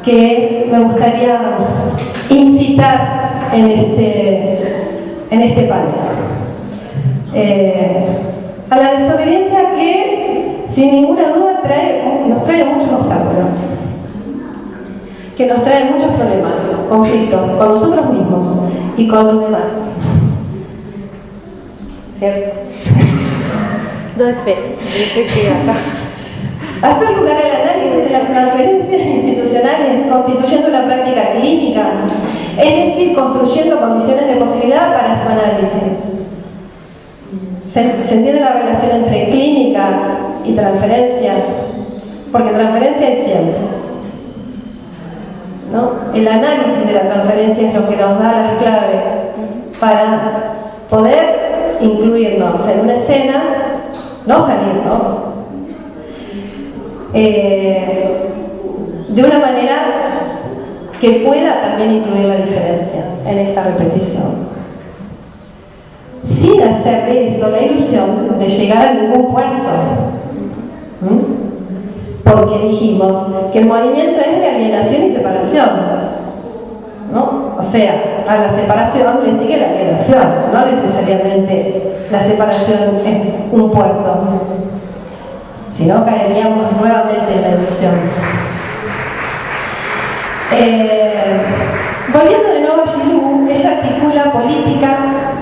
que me gustaría incitar en este panel. A la desobediencia que sin ninguna duda nos trae muchos obstáculos, que nos trae muchos problemas, conflictos con nosotros mismos y con los demás. ¿Cierto? Doy fe que acá. Hacer lugar al análisis de las transferencias institucionales constituyendo una práctica clínica, es decir, construyendo condiciones de posibilidad para su análisis. ¿Se entiende la relación entre clínica y transferencia? Porque transferencia es siempre, ¿no? El análisis de la transferencia es lo que nos da las claves para poder incluirnos en una escena, no salir, ¿no? De una manera que pueda también incluir la diferencia en esta repetición, sin hacer de eso la ilusión de llegar a ningún puerto. Porque dijimos que el movimiento es de alienación y separación, ¿no? O sea, a la separación le sigue la alienación, no necesariamente la separación es un puerto, sino caeríamos nuevamente en la ilusión. Volviendo de nuevo a Gilou, ella articula política,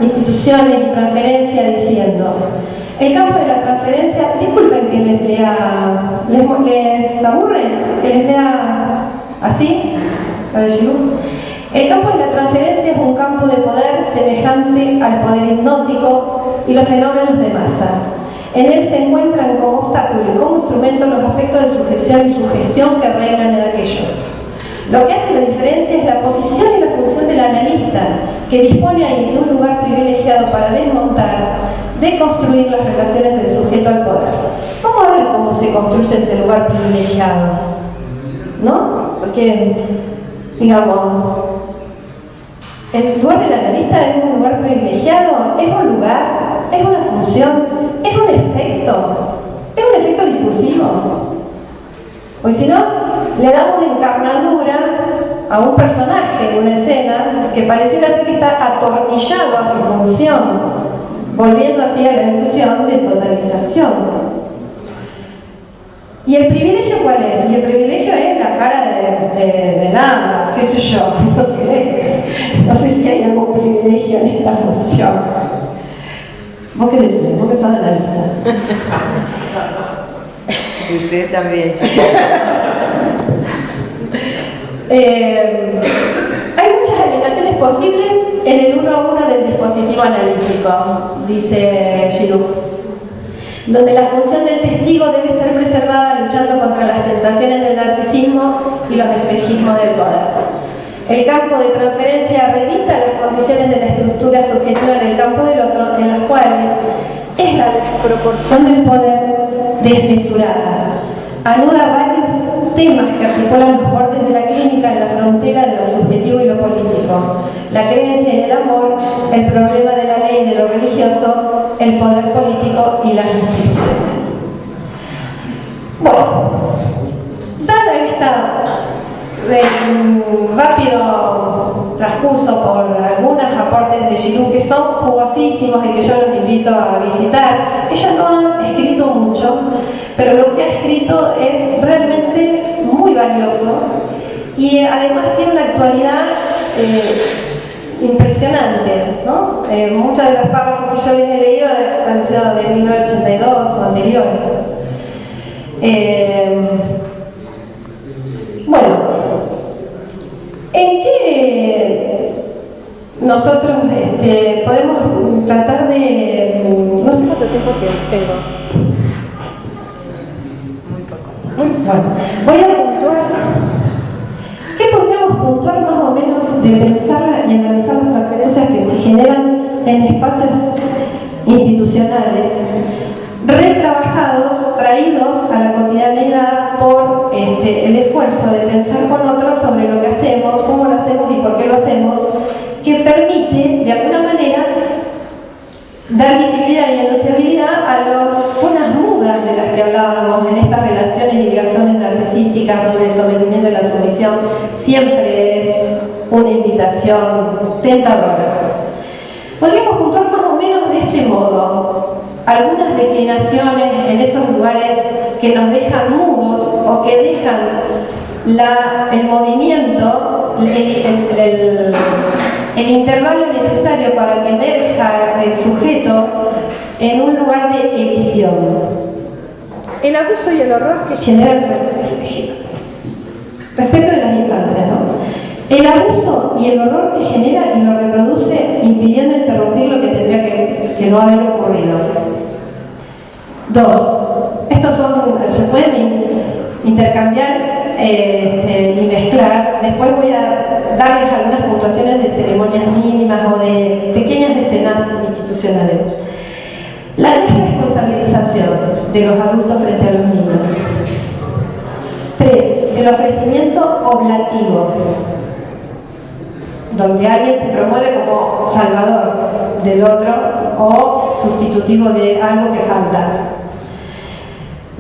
instituciones y transferencia diciendo: el campo de la transferencia, disculpen que les lea, ¿les aburre que les lea así? La de Gilou. El campo de la transferencia es un campo de poder semejante al poder hipnótico y los fenómenos de masa. En él se encuentran como obstáculo y como instrumento los aspectos de sujeción y sugestión que reinan en aquellos. Lo que hace la diferencia es la posición y la función del analista, que dispone ahí de un lugar privilegiado para desmontar, deconstruir las relaciones del sujeto al poder. Vamos a ver cómo se construye ese lugar privilegiado, ¿no? Porque, digamos, el lugar del analista es un lugar privilegiado, es un lugar, es una función, es un efecto discursivo. Porque si no, le damos encarnadura a un personaje en una escena que pareciera ser que está atornillado a su función, volviendo así a la ilusión de totalización. ¿Y el privilegio cuál es? Y el privilegio es la cara de nada, qué sé yo, no sé si hay algún privilegio en esta función. ¿Vos qué decís? ¿Vos qué sos analista? Usted también. Hay muchas alienaciones posibles en el 1 a 1 del dispositivo analítico, dice Giroux, donde la función del testigo debe ser preservada luchando contra las tentaciones del narcisismo y los espejismos del poder. El campo de transferencia redita las condiciones de la estructura subjetiva en el campo del otro, en las cuales es la desproporción del poder desmesurada. Anuda varios temas que articulan los bordes de la clínica en la frontera de lo subjetivo y lo político. La creencia y el amor, el problema de la ley y de lo religioso, el poder político y las instituciones. Bueno, dada esta rápido transcurso por algunos aportes de Giroux que son jugosísimos y que yo los invito a visitar. Ella no ha escrito mucho, pero lo que ha escrito es realmente muy valioso y además tiene una actualidad impresionante, ¿no? Muchos de los párrafos que yo les he leído han sido de 1982 o anteriores. Bueno, ¿en qué nosotros podemos tratar de... no sé cuánto tiempo tengo? Muy poco. Bueno, voy a puntuar. ¿Qué podríamos puntuar más o menos de pensar y analizar las transferencias que se generan en espacios institucionales, retrabajados, traídos a la cotidianeidad por el esfuerzo de pensar con otros sobre lo que hacemos, cómo lo hacemos y por qué lo hacemos, que permite, de alguna manera, dar visibilidad y enunciabilidad a unas mudas de las que hablábamos en estas relaciones y ligaciones narcisísticas, donde el sometimiento y la sumisión siempre es una invitación tentadora. Podríamos puntuar más o menos de este modo algunas declinaciones en esos lugares que nos dejan mudos o que dejan el movimiento, el intervalo necesario para que emerja el sujeto en un lugar de emisión. El abuso y el horror que genera respecto de las infancias, ¿no? El abuso y el horror que genera y lo reproduce impidiendo interrumpir lo que tendría que no haber ocurrido. 2. Estos se pueden intercambiar y mezclar. Después voy a darles algunas puntuaciones de ceremonias mínimas o de pequeñas escenas institucionales. La desresponsabilización de los adultos frente a los niños. 3. El ofrecimiento oblativo, donde alguien se promueve como salvador del otro o sustitutivo de algo que falta.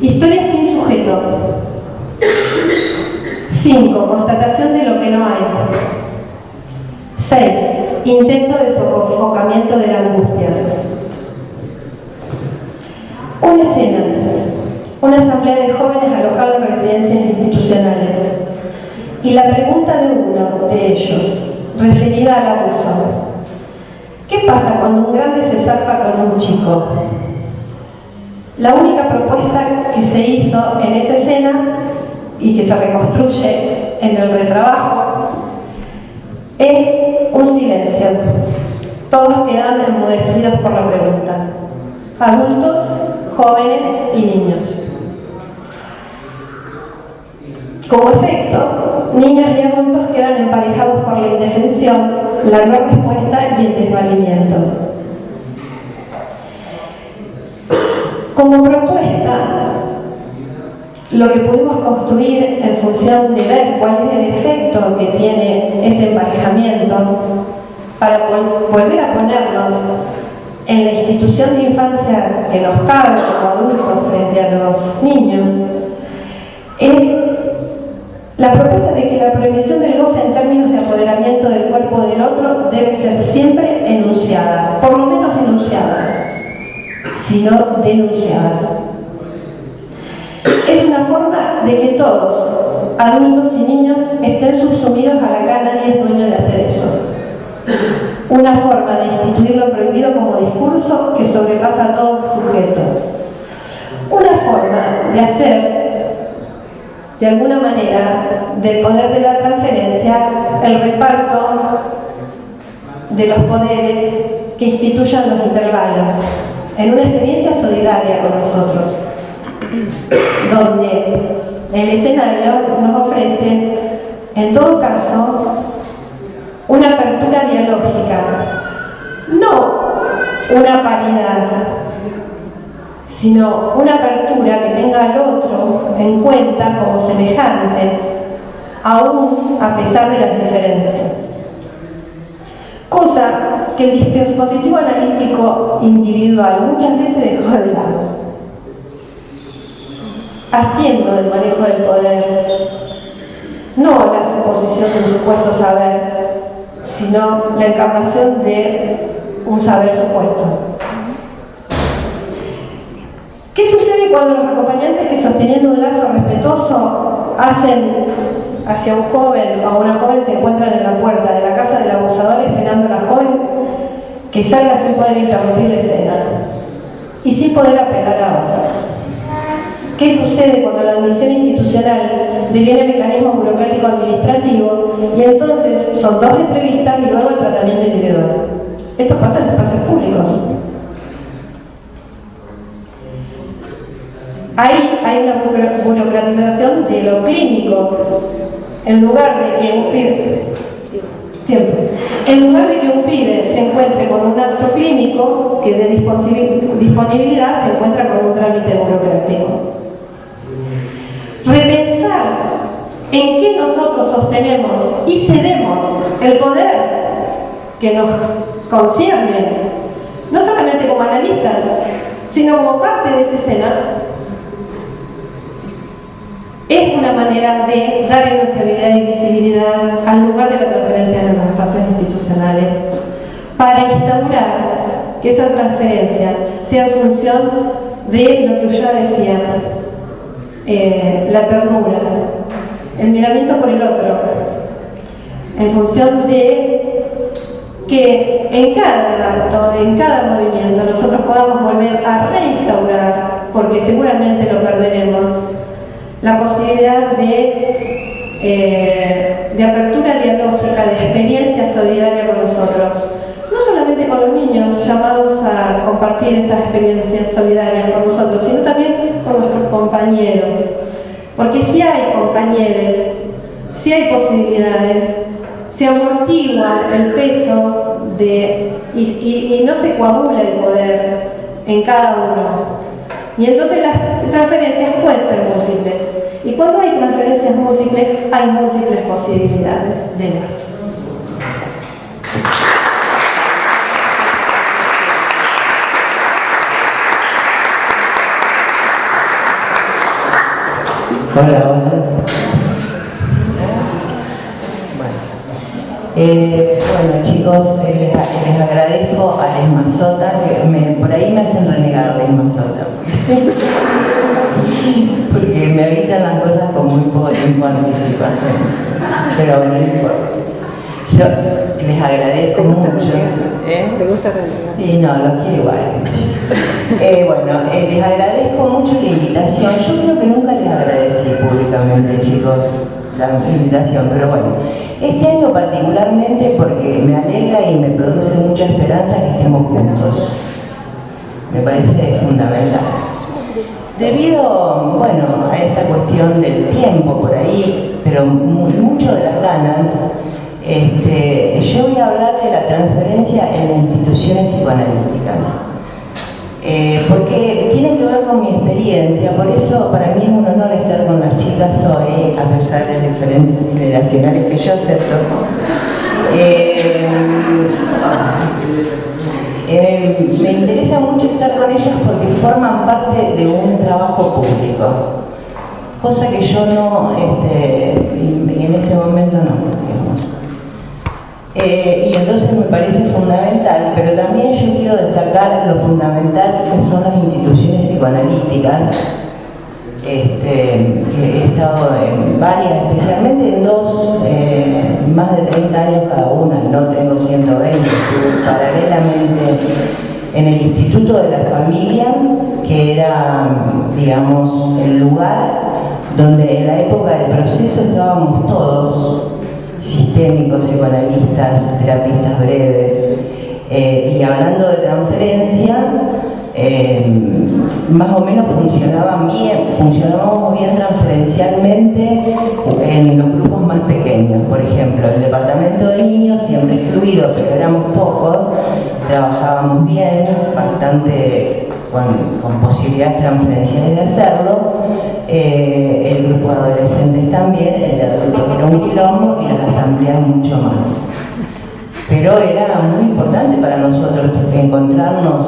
Historia sin sujeto. 5. Constatación de lo que no hay. 6. Intento de sofocamiento de la angustia. Una escena. Una asamblea de jóvenes alojados en residencias institucionales. Y la pregunta de uno de ellos, referida al abuso. ¿Qué pasa cuando un grande se zarpa con un chico? La única propuesta que se hizo en esa escena y que se reconstruye en el retrabajo es un silencio. Todos quedan enmudecidos por la pregunta. Adultos, jóvenes y niños. Como efecto, niños y adultos quedan emparejados por la indefensión, la no respuesta y el desvalimiento. Como propuesta, lo que pudimos construir en función de ver cuál es el efecto que tiene ese emparejamiento para volver a ponernos en la institución de infancia que nos cabe como adultos frente a los niños, es la propuesta de que la prohibición del goce en términos de apoderamiento del cuerpo del otro debe ser siempre enunciada, por lo menos enunciada, sino denunciada. Es una forma de que todos, adultos y niños, estén subsumidos a la que nadie es dueño de hacer eso. Una forma de instituir lo prohibido como discurso que sobrepasa a todo sujeto. Una forma de hacer, de alguna manera, del poder de la transferencia, el reparto de los poderes que instituyan los intervalos, en una experiencia solidaria con nosotros, donde el escenario nos ofrece, en todo caso, una apertura dialógica, no una paridad, sino una apertura que tenga al otro en cuenta como semejante, aún a pesar de las diferencias. Cosa que el dispositivo analítico individual muchas veces dejó de lado, haciendo del manejo del poder no la suposición de un supuesto saber, sino la encarnación de un saber supuesto. ¿Qué sucede cuando los acompañantes que sosteniendo un lazo respetuoso hacen hacia un joven o a una joven se encuentran en la puerta de la casa del abusador esperando a la joven que salga sin poder interrumpir la escena y sin poder apelar a otros? ¿Qué sucede cuando la admisión institucional deviene mecanismo burocrático administrativo y entonces son dos entrevistas y luego el tratamiento individual? Esto pasa en espacios públicos. Ahí hay una burocratización de lo clínico. En lugar de que un pibe se encuentre con un acto clínico que de disponibilidad se encuentra con un trámite burocrático. Repensar en qué nosotros sostenemos y cedemos el poder que nos concierne, no solamente como analistas, sino como parte de esa escena, es una manera de dar enunciabilidad y visibilidad al lugar de la transferencia de los espacios institucionales para instaurar que esa transferencia sea en función de lo que yo decía, la ternura, el miramiento por el otro, en función de que en cada acto, en cada movimiento, nosotros podamos volver a reinstaurar, porque seguramente lo perderemos, la posibilidad de apertura dialógica, de experiencia solidaria con nosotros, no solamente con los niños llamados a compartir esas experiencias solidarias con nosotros, sino también con nuestros compañeros, porque si hay compañeros, si hay posibilidades, se amortigua el peso y no se coagula el poder en cada uno. Y entonces las transferencias pueden ser múltiples. Y cuando hay transferencias múltiples, hay múltiples posibilidades de lazo. Hola, hola. Bueno chicos, les agradezco a Les Mazota, que por ahí me hacen renegar Les Mazota. Porque me avisan las cosas con muy poco tiempo de anticipación. Pero bueno, no importa. Yo les agradezco mucho. ¿Te gusta renegar? Sí, no, los quiero igual. Bueno, les agradezco mucho la invitación. Yo creo que nunca les agradecí públicamente, chicos, la invitación, pero bueno. Este año particularmente porque me alegra y me produce mucha esperanza que estemos juntos. Me parece fundamental. Debido, bueno, a esta cuestión del tiempo por ahí, pero mucho de las ganas, yo voy a hablar de la transferencia en las instituciones psicoanalíticas. Porque tiene que ver con mi experiencia, por eso para mí es un honor estar con las chicas hoy, a pesar de las diferencias generacionales que yo acepto. Me interesa mucho estar con ellas porque forman parte de un trabajo público, cosa que yo no, en este momento no, digamos. Y entonces me parece fundamental, pero también yo quiero destacar lo fundamental que son las instituciones psicoanalíticas, que he estado en varias, especialmente en dos, más de 30 años cada una, no tengo 120, estuve paralelamente en el Instituto de la Familia, que era, digamos, el lugar donde en la época del proceso estábamos todos, sistémicos, psicoanalistas, terapistas breves, y hablando de transferencia, más o menos funcionábamos bien transferencialmente en los grupos más pequeños. Por ejemplo, el departamento de niños, siempre excluido, pero éramos pocos, trabajábamos bien, bastante con posibilidades transferenciales de hacerlo. El grupo de adolescentes también, el de adultos era un quilombo y las asambleas mucho más. Pero era muy importante para nosotros encontrarnos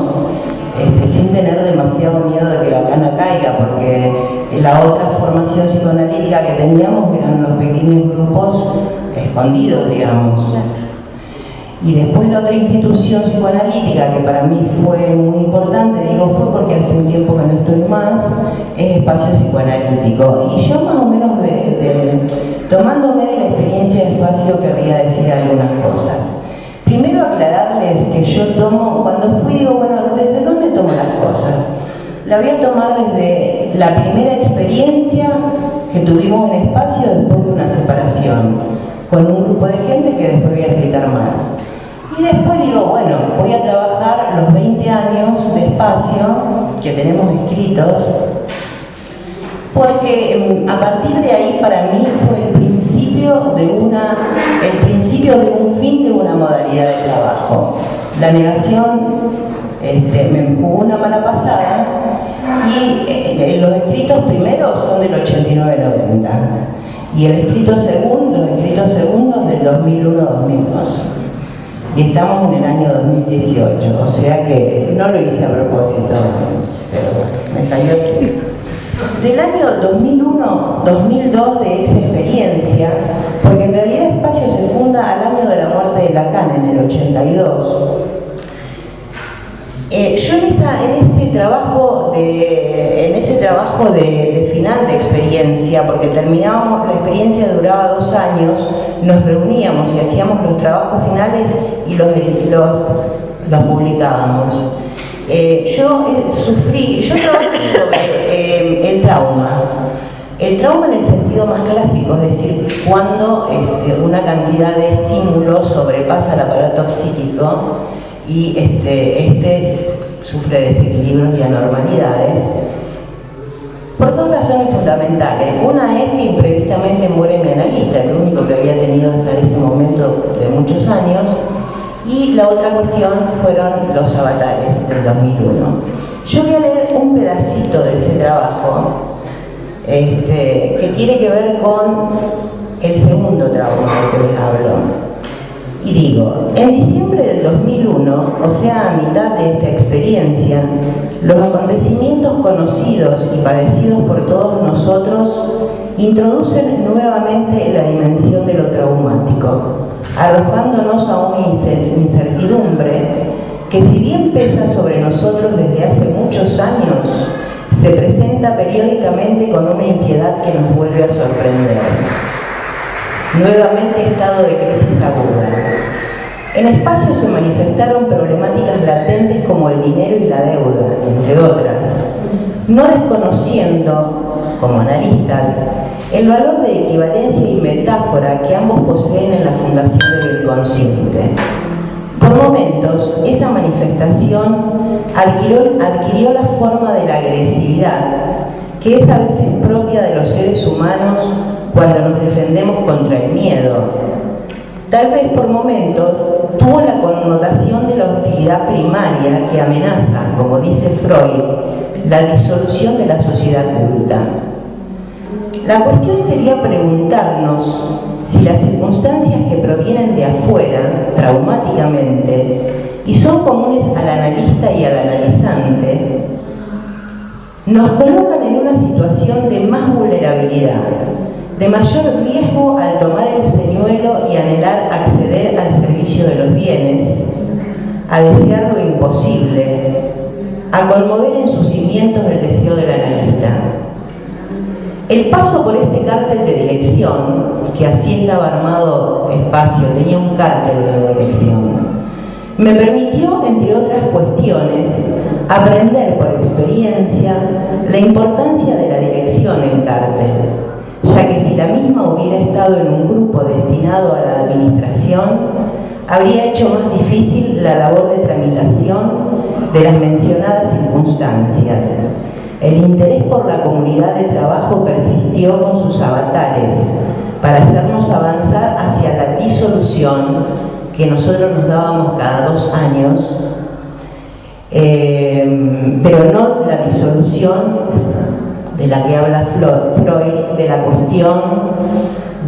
sin tener demasiado miedo de que la cana caiga, porque la otra formación psicoanalítica que teníamos eran los pequeños grupos escondidos, digamos. Y después la otra institución psicoanalítica que para mí fue muy importante, digo fue porque hace un tiempo que no estoy más, es Espacio Psicoanalítico. Y yo más o menos tomándome de la experiencia de Espacio querría decir algunas cosas. Primero aclararles que yo tomo, cuando fui digo, bueno, ¿desde dónde tomo las cosas? La voy a tomar desde la primera experiencia que tuvimos en Espacio después de una separación, con un grupo de gente que después voy a explicar más. Y después digo, bueno, voy a trabajar los 20 años de Espacio que tenemos escritos, porque a partir de ahí para mí fue el principio de un fin de una modalidad de trabajo. La negación me jugó una mala pasada y los escritos primeros son del 89-90 y los escritos segundos del 2001-2002. Y estamos en el año 2018, o sea que no lo hice a propósito, pero me salió así. Del año 2001-2002 de esa experiencia, porque en realidad Espacio se funda al año de la muerte de Lacan, en el 82. Yo en ese trabajo de final de experiencia, porque terminábamos, la experiencia duraba 2 años, nos reuníamos y hacíamos los trabajos finales y los publicábamos. Yo trabajo sobre el trauma en el sentido más clásico, es decir, cuando una cantidad de estímulos sobrepasa el aparato psíquico y sufre desequilibrios y anormalidades, por 2 razones fundamentales. Una es que imprevistamente muere mi analista, el único que había tenido hasta ese momento de muchos años, y la otra cuestión fueron los avatares del 2001. Yo voy a leer un pedacito de ese trabajo que tiene que ver con el segundo trauma del que les hablo. Y digo, en diciembre del 2001, o sea, a mitad de esta experiencia, los acontecimientos conocidos y padecidos por todos nosotros introducen nuevamente la dimensión de lo traumático, arrojándonos a una incertidumbre que, si bien pesa sobre nosotros desde hace muchos años, se presenta periódicamente con una impiedad que nos vuelve a sorprender. Nuevamente estado de crisis aguda. En Espacio se manifestaron problemáticas latentes como el dinero y la deuda, entre otras, no desconociendo, como analistas, el valor de equivalencia y metáfora que ambos poseen en la fundación del inconsciente. Por momentos, esa manifestación adquirió la forma de la agresividad, que es a veces propia de los seres humanos cuando nos defendemos contra el miedo. Tal vez por momentos tuvo la connotación de la hostilidad primaria que amenaza, como dice Freud, la disolución de la sociedad culta. La cuestión sería preguntarnos si las circunstancias que provienen de afuera, traumáticamente, y son comunes al analista y al analizante, nos colocan en una situación de más vulnerabilidad, de mayor riesgo al tomar el señuelo y anhelar acceder al servicio de los bienes, a desear lo imposible, a conmover en sus cimientos el deseo del analista. El paso por este cártel de dirección, que así estaba armado espacio, tenía un cártel de dirección, me permitió, entre otras cuestiones, aprender por experiencia la importancia de la dirección en cártel, ya que si la misma hubiera estado en un grupo destinado a la administración, habría hecho más difícil la labor de tramitación de las mencionadas circunstancias. El interés por la comunidad de trabajo persistió con sus avatares para hacernos avanzar hacia la disolución que nosotros nos dábamos cada 2 años, pero no la disolución de la que habla Freud, de la cuestión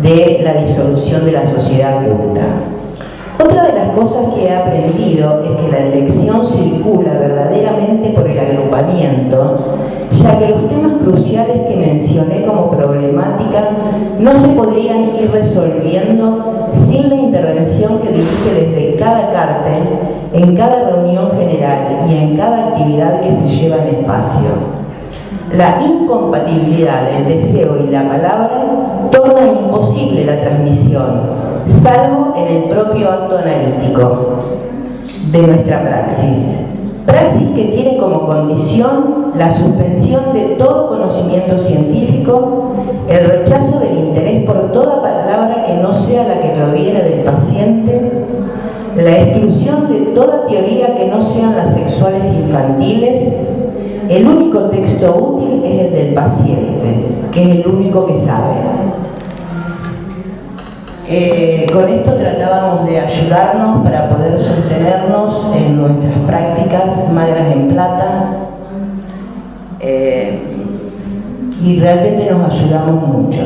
de la disolución de la sociedad culta. Otra de las cosas que he aprendido es que la dirección circula verdaderamente por el agrupamiento, ya que los temas cruciales que mencioné como problemática no se podrían ir resolviendo sin la intervención que dirige desde cada cártel, en cada reunión general y en cada actividad que se lleva en espacio. La incompatibilidad del deseo y la palabra torna imposible la transmisión, salvo en el propio acto analítico de nuestra praxis que tiene como condición la suspensión de todo conocimiento científico, el rechazo del interés por toda palabra que no sea la que proviene del paciente, la exclusión de toda teoría que no sean las sexuales infantiles. El único texto útil es el del paciente, que es el único que sabe. Con esto tratábamos de ayudarnos para poder sostenernos en nuestras prácticas magras en plata, y realmente nos ayudamos mucho.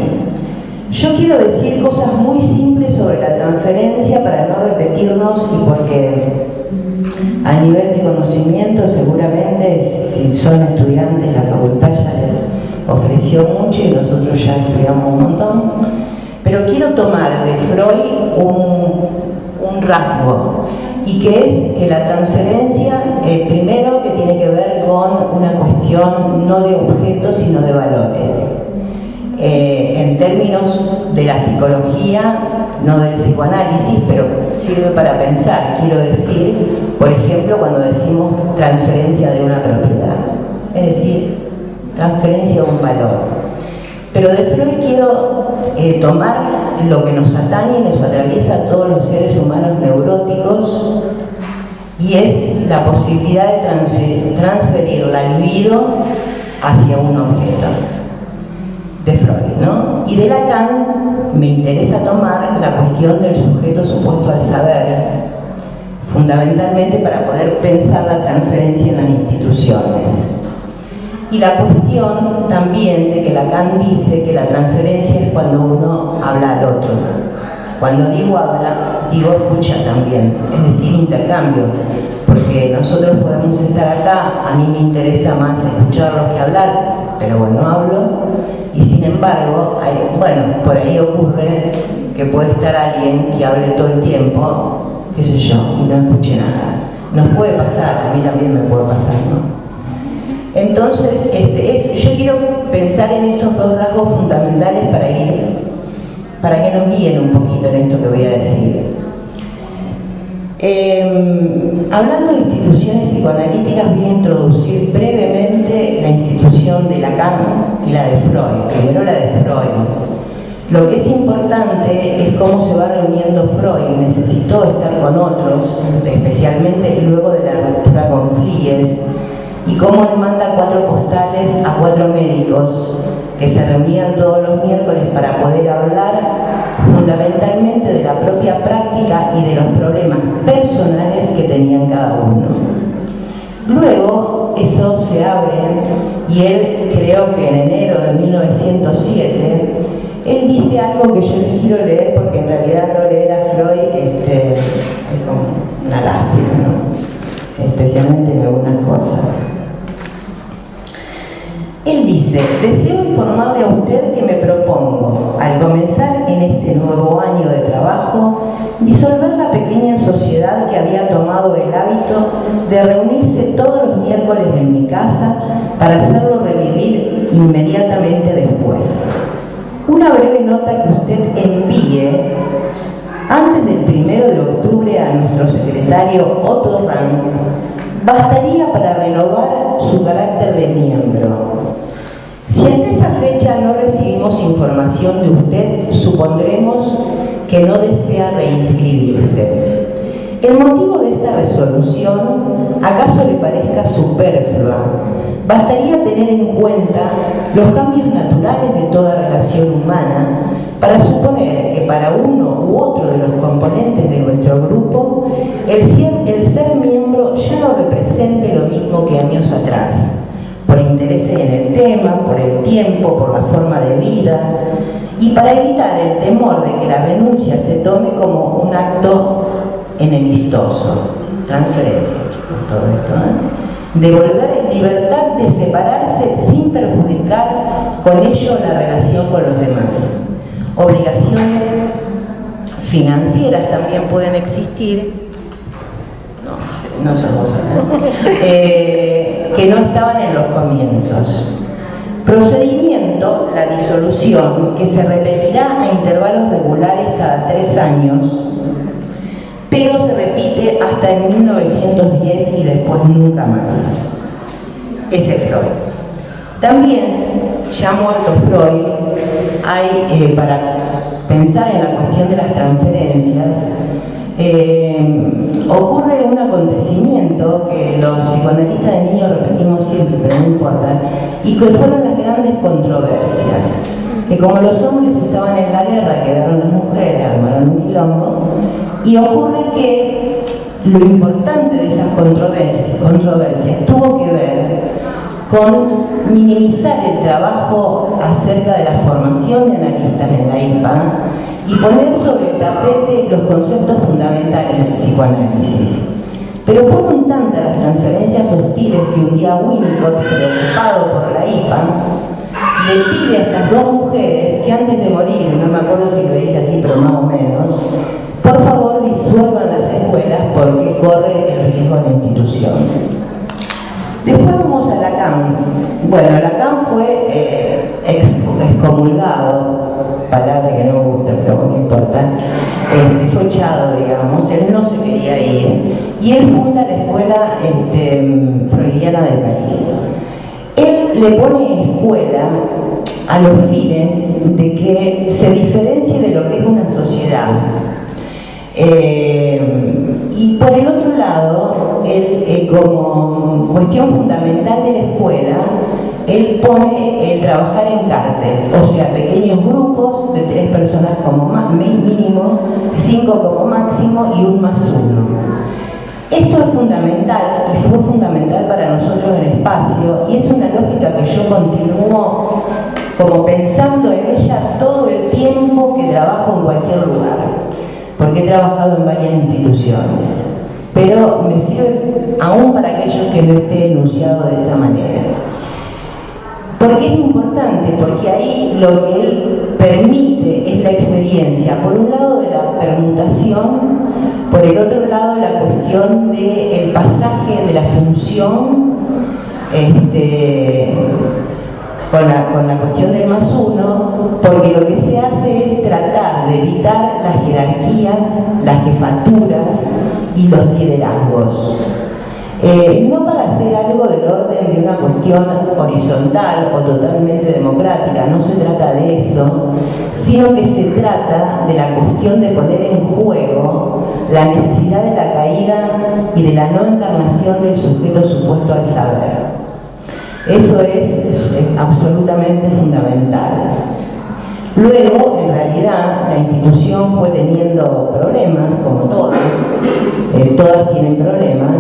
Yo quiero decir cosas muy simples sobre la transferencia para no repetirnos y porque a nivel de conocimiento seguramente si son estudiantes la facultad ya les ofreció mucho y nosotros ya estudiamos un montón, pero quiero tomar de Freud un rasgo y que es que la transferencia primero que tiene que ver con una cuestión no de objetos sino de valores. En términos de la psicología, no del psicoanálisis, pero sirve para pensar. Quiero decir, por ejemplo, cuando decimos transferencia de una propiedad, es decir, transferencia de un valor. Pero de Freud quiero tomar lo que nos atañe y nos atraviesa a todos los seres humanos neuróticos, y es la posibilidad de transferir la libido hacia un objeto. De Freud, ¿no? Y de Lacan me interesa tomar la cuestión del sujeto supuesto al saber, fundamentalmente para poder pensar la transferencia en las instituciones. Y la cuestión también de que Lacan dice que la transferencia es cuando uno habla al otro. Cuando digo habla, digo escucha también, es decir, intercambio. Porque nosotros podemos estar acá, a mí me interesa más escucharlos que hablar, pero bueno, hablo. Y sin embargo, por ahí ocurre que puede estar alguien que hable todo el tiempo, qué sé yo, y no escuche nada. Nos puede pasar, a mí también me puede pasar, ¿no? Entonces, yo quiero pensar en esos 2 rasgos fundamentales para que nos guíen un poquito en esto que voy a decir. Hablando de instituciones psicoanalíticas, voy a introducir brevemente la institución de Lacan y la de Freud. Primero la de Freud. Lo que es importante es cómo se va reuniendo Freud. Necesitó estar con otros, especialmente luego de la ruptura con Flies, y cómo él manda 4 postales a 4 médicos que se reunían todos los miércoles para poder hablar fundamentalmente de la propia práctica y de los problemas personales que tenían cada uno. Luego eso se abre y él, creo que en enero de 1907, él dice algo que yo les quiero leer porque en realidad no leer a Freud es como una lástima, ¿no? Especialmente en algunas cosas. Él dice: deseo informarle a usted que me propongo, al comenzar en este nuevo año de trabajo, disolver la pequeña sociedad que había tomado el hábito de reunirse todos los miércoles en mi casa para hacerlo revivir inmediatamente después. Una breve nota que usted envíe antes del 1 de octubre a nuestro secretario Otto Rank bastaría para renovar su carácter de miembro. Si hasta esa fecha no recibimos información de usted, supondremos que no desea reinscribirse. El motivo de esta resolución acaso le parezca superflua. Bastaría tener en cuenta los cambios naturales de toda relación humana para suponer que para uno u otro de los componentes de nuestro grupo, el ser miembro ya no represente lo mismo que años atrás, por intereses en el tema, por el tiempo, por la forma de vida, y para evitar el temor de que la renuncia se tome como un acto enemistoso. Transferencia, chicos, todo esto, devolver libertad de separarse sin perjudicar con ello la relación con los demás. Obligaciones financieras también pueden existir, no son cosas, que no estaban en los comienzos. Procedimiento, la disolución, que se repetirá a intervalos regulares cada 3 años, pero se repite hasta en 1910 y después nunca más. Ese es Freud. También, ya muerto Freud, hay, para pensar en la cuestión de las transferencias, ocurre un acontecimiento que los psicoanalistas de niños repetimos siempre, pero no importa, y que fueron las grandes controversias. Que como los hombres estaban en la guerra, quedaron las mujeres, armaron un quilombo, y ocurre que lo importante de esas controversias tuvo que ver con minimizar el trabajo acerca de la formación de analistas en la IPA y poner sobre el tapete los conceptos fundamentales del psicoanálisis. Pero fueron tantas las transferencias hostiles que un día Winnicott, preocupado por la IPA, le pide a estas 2 mujeres que antes de morir, no me acuerdo si lo dice así, pero más o menos, por favor disuelvan las escuelas porque corre el riesgo de la institución. Después vamos a Lacan. Bueno, Lacan fue excomulgado, palabra que no me gusta, pero no importa, fue echado, digamos, él no se quería ir, y él funda la escuela freudiana de París. Él le pone escuela a los fines de que se diferencie de lo que es una sociedad. Y por el otro lado, él, como cuestión fundamental de la escuela, él pone el trabajar en cártel, o sea, pequeños grupos de 3 personas como mínimo, 5 como máximo y 1 más 1. Esto es fundamental y fue fundamental para nosotros en Espacio, y es una lógica que yo continúo como pensando en ella todo el tiempo que trabajo en cualquier lugar, porque he trabajado en varias instituciones, pero me sirve aún para aquellos que no esté enunciado de esa manera. Porque es importante, porque ahí lo que él permite es la experiencia, por un lado de la permutación, por el otro lado la cuestión del pasaje de la función, con la cuestión del más 1, porque lo que se hace es tratar de evitar las jerarquías, las jefaturas y los liderazgos. No para hacer algo del orden de una cuestión horizontal o totalmente democrática, no se trata de eso, sino que se trata de la cuestión de poner en juego la necesidad de la caída y de la no encarnación del sujeto supuesto al saber. Eso es absolutamente fundamental. Luego, en realidad, la institución fue teniendo problemas, como todas tienen problemas,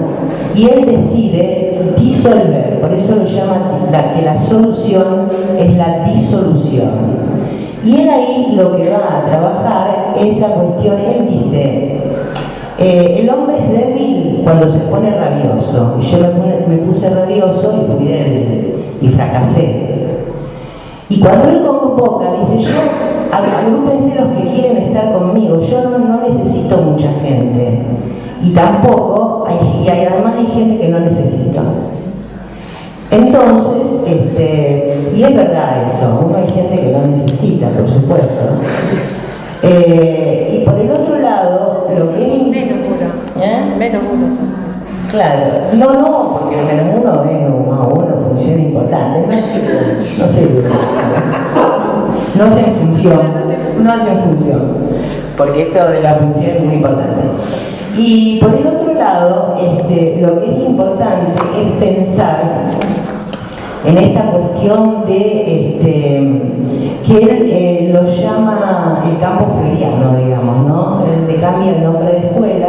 y él decide disolver, por eso lo llama que la solución es la disolución. Y él ahí lo que va a trabajar es la cuestión, él dice, el hombre es débil cuando se pone rabioso, y yo me puse rabioso y fui débil, y fracasé. Y cuando él convoca, dice, yo, agrúpense los que quieren estar conmigo, yo no necesito mucha gente. Y tampoco, además hay gente que no necesito. Entonces, y es verdad eso, uno hay gente que no necesita, por supuesto. Y por el otro lado, lo que es... Menos uno. Menos uno son. Claro, no, porque el menos uno es una función importante, no sirve. No hacen función, porque esto de la función es muy importante. Y por el otro lado, lo que es importante es pensar en esta cuestión de que él lo llama el campo freudiano, digamos, ¿no? Él le cambia el nombre de escuela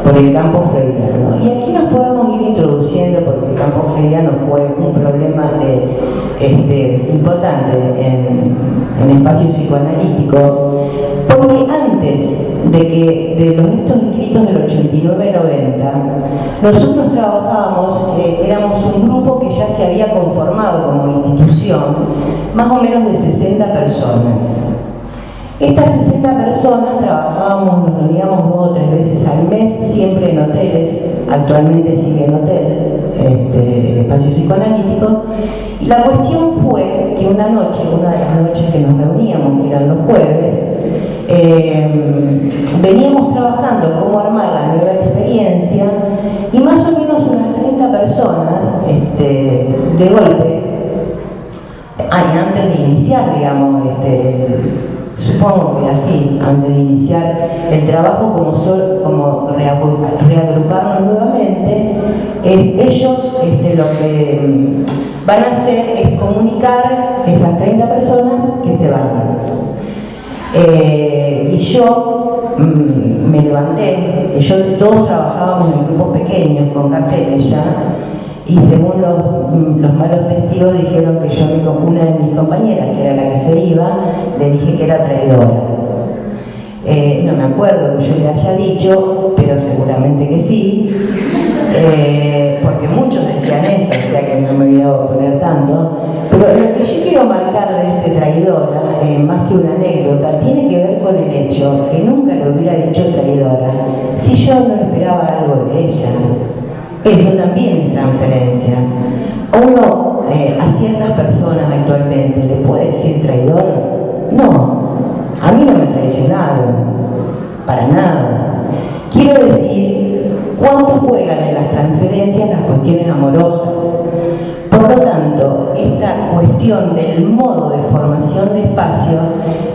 por el campo freudiano. Y aquí nos podemos ir introduciendo, porque el campo freudiano fue un problema importante en espacio psicoanalítico, porque antes de estos escritos del 89-90, nosotros trabajábamos, éramos un grupo que ya se había conformado como institución, más o menos de 60 personas. Estas 60 personas trabajábamos, nos reuníamos 2 o 3 veces al mes, siempre en hoteles, actualmente sigue en hotel, el espacio psicoanalítico, y la cuestión fue que una de las noches que nos reuníamos, que eran los jueves, veníamos trabajando cómo armar la nueva experiencia, y más o menos unas 30 personas, de golpe, antes de iniciar, digamos, supongo que era así, antes de iniciar el trabajo como reagruparnos nuevamente, ellos lo que van a hacer es comunicar a esas 30 personas que se van. Y yo me levanté, todos trabajábamos en grupos pequeños con carteles ya, y según los malos testigos dijeron que una de mis compañeras, que era la que se iba, le dije que era traidora. No me acuerdo que yo le haya dicho, pero seguramente que sí, porque muchos decían eso, o sea que no me voy a oponer tanto. Pero lo que yo quiero marcar de traidora, más que una anécdota, tiene que ver con el hecho que nunca le hubiera dicho traidora si yo no esperaba algo de ella. Eso también es transferencia. Uno, a ciertas personas actualmente, ¿le puede decir traidor? No, a mí no me traicionaron, para nada. Quiero decir, ¿cuánto juegan en las transferencias las cuestiones amorosas? Por lo tanto, esta cuestión del modo de formación de espacio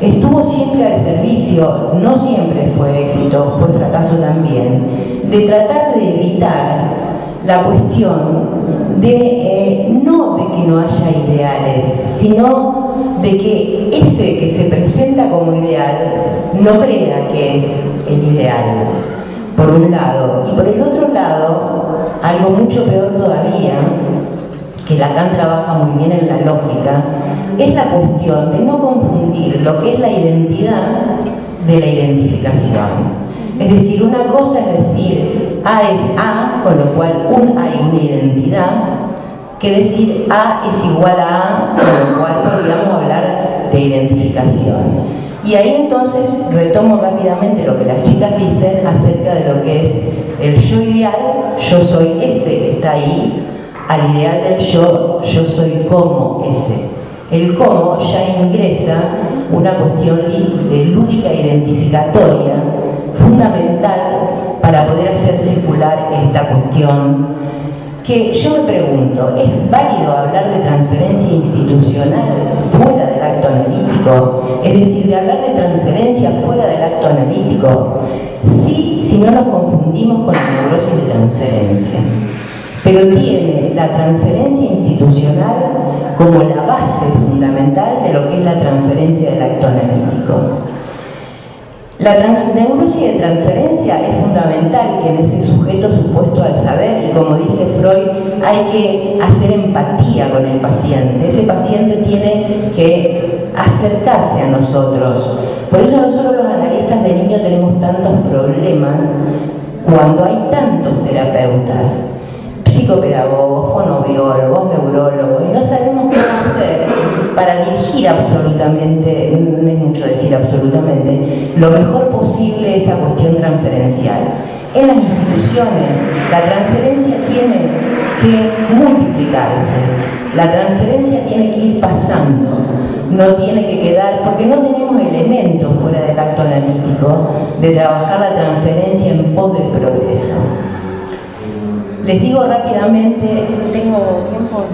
estuvo siempre al servicio, no siempre fue éxito, fue fracaso también, de tratar de evitar la cuestión no de que no haya ideales, sino de que ese que se presenta como ideal no crea que es el ideal, por un lado. Y por el otro lado, algo mucho peor todavía, que Lacan trabaja muy bien en la lógica, es la cuestión de no confundir lo que es la identidad de la identificación. Es decir, una cosa es decir A es A, con lo cual hay una identidad, que decir A es igual a A, con lo cual podríamos hablar de identificación. Y ahí entonces retomo rápidamente lo que las chicas dicen acerca de lo que es el yo ideal, yo soy ese que está ahí, al ideal del yo soy como ese. El cómo ya ingresa una cuestión lúdica identificatoria fundamental para poder hacer circular esta cuestión, que yo me pregunto, ¿es válido hablar de transferencia institucional fuera de la acto analítico, es decir, de hablar de transferencia fuera del acto analítico, sí, si no nos confundimos con la neurosis de transferencia. Pero tiene la transferencia institucional como la base fundamental de lo que es la transferencia del acto analítico. La neurosis de transferencia es fundamental que en ese sujeto supuesto al saber, y como dice Freud, hay que hacer empatía con el paciente. Ese paciente tiene que acercarse a nosotros. Por eso nosotros los analistas de niños tenemos tantos problemas cuando hay tantos terapeutas, psicopedagogos, fonobiólogos, neurólogos, y no sabemos qué hacer para dirigir absolutamente, no es mucho decir absolutamente, lo mejor posible esa cuestión transferencial. En las instituciones, la transferencia tiene que multiplicarse, la transferencia tiene que ir pasando, no tiene que quedar, porque no tenemos elementos fuera del acto analítico de trabajar la transferencia en pos del progreso. Les digo rápidamente, tengo tiempo,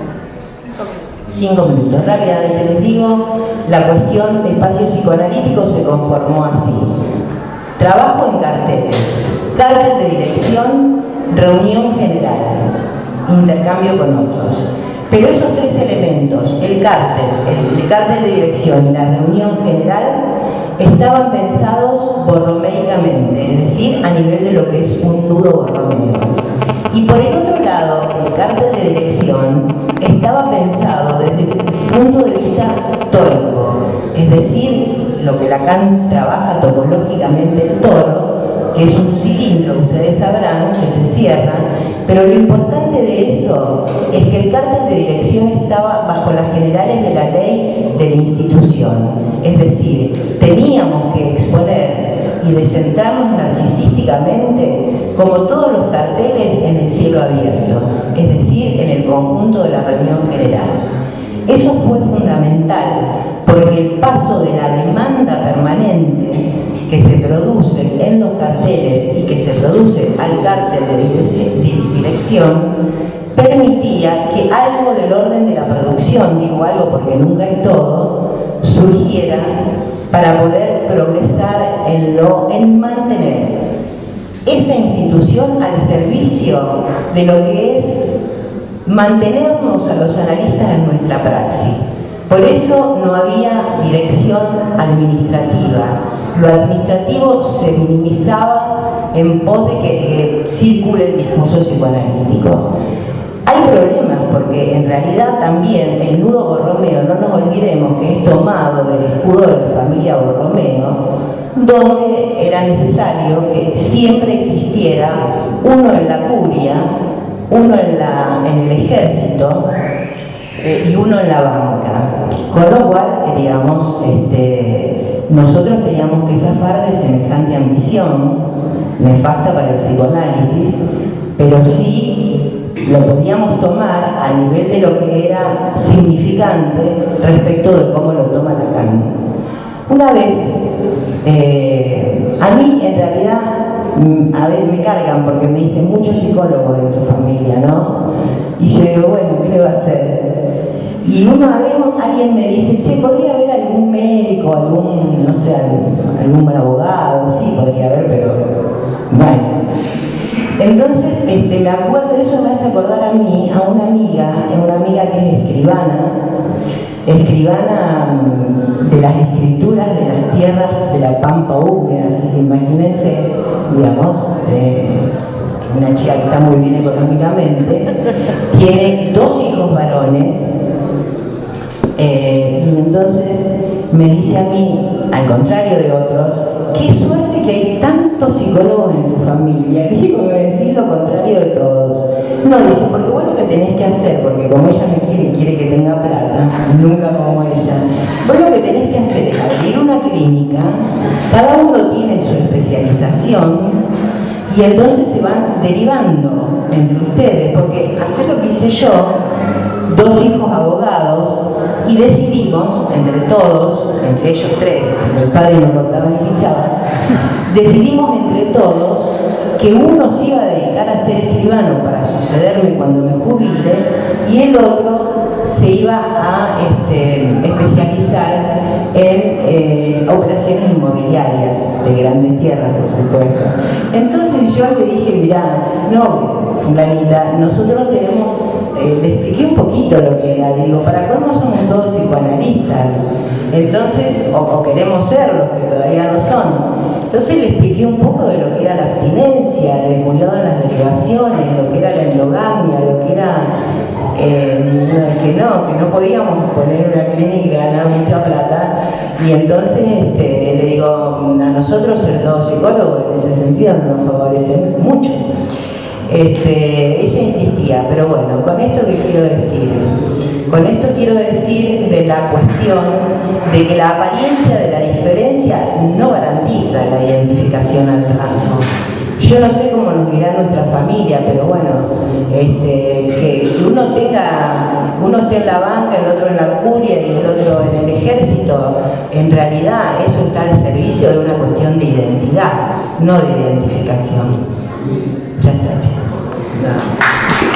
5 minutos, rápidamente les digo, la cuestión de espacio psicoanalítico se conformó así. Trabajo en carteles, cartel de dirección, reunión general, intercambio con otros. Pero esos tres elementos, el cartel de dirección y la reunión general, estaban pensados borromeicamente, es decir, a nivel de lo que es un nudo borromeo. Y por el otro lado, el cartel de dirección estaba pensado desde el punto de vista tórico, es decir, lo que Lacan trabaja topológicamente el toro, que es un cilindro, ustedes sabrán, que se cierra, pero lo importante de eso es que el cartel de dirección estaba bajo las generales de la ley de la institución, es decir, teníamos que exponer y descentrarnos narcisísticamente como todos los carteles en el cielo abierto, es decir, en el conjunto de la reunión general. Eso fue fundamental porque el paso de la demanda permanente que se produce en los carteles y que se produce al cartel de dirección permitía que algo del orden de la producción, digo algo porque nunca es todo, surgiera para poder progresar en mantener esa institución al servicio de lo que es mantenernos a los analistas en nuestra praxis. Por eso no había dirección administrativa. Lo administrativo se minimizaba en pos de que circule el discurso psicoanalítico. Hay problemas porque en realidad también el nudo Borromeo, no nos olvidemos que es tomado del escudo de la familia Borromeo, donde era necesario que siempre existiera uno en la curia, uno en el ejército y uno en la banca. Con lo cual, digamos, nosotros teníamos que zafar de semejante ambición, nefasta para el psicoanálisis, pero sí lo podíamos tomar a nivel de lo que era significante respecto de cómo lo toma Lacan. Una vez, a mí en realidad, a ver, me cargan porque me dicen muchos psicólogos en tu familia, ¿no? Y yo digo, bueno, ¿qué le va a hacer? Y una vez alguien me dice, che, ¿podría haber algún médico, algún, no sé, algún abogado? Sí, podría haber, pero bueno. Entonces, me acuerdo, eso me hace acordar a mí, a una amiga que es escribana de las escrituras de las tierras de la Pampa húmeda, así que imagínense, digamos, una chica que está muy bien económicamente, tiene 2 hijos varones, y entonces me dice a mí, al contrario de otros, qué suerte que hay tantos psicólogos en tu familia. Le digo, me decís lo contrario de todos. No, dice, porque vos lo que tenés que hacer, porque como ella me quiere y quiere que tenga plata, nunca como ella, vos lo que tenés que hacer es abrir una clínica, cada uno tiene su especialización, y entonces se van derivando entre ustedes, porque hacer lo que hice yo, 2 hijos abogados, y decidimos, entre todos, entre ellos 3, porque el padre no cortaba ni pinchaba, decidimos entre todos que uno se iba a dedicar a ser escribano para sucederme cuando me jubile, y el otro se iba a especializar operaciones inmobiliarias de grandes tierras, por supuesto. Entonces yo le dije, mirá, no, fulanita, nosotros tenemos, le expliqué un poquito lo que era, digo, para cómo somos todos psicoanalistas, entonces, o queremos ser los que todavía no son. Entonces le expliqué un poco de lo que era la abstinencia, el cuidado en las derivaciones, lo que era la endogamia, lo que era que no podíamos poner una clínica y ganar mucha plata. Y entonces le digo, a nosotros ser todos psicólogos en ese sentido no nos favorece mucho. Ella insistía, pero bueno, con esto ¿qué quiero decir? Con esto quiero decir de la cuestión de que la apariencia de la diferencia no garantiza la identificación al rasgo. Yo no sé cómo nos dirá nuestra familia, pero bueno, que uno esté en la banca, el otro en la curia y el otro en el ejército, en realidad eso está al servicio de una cuestión de identidad, no de identificación. Ya está, chicos. No.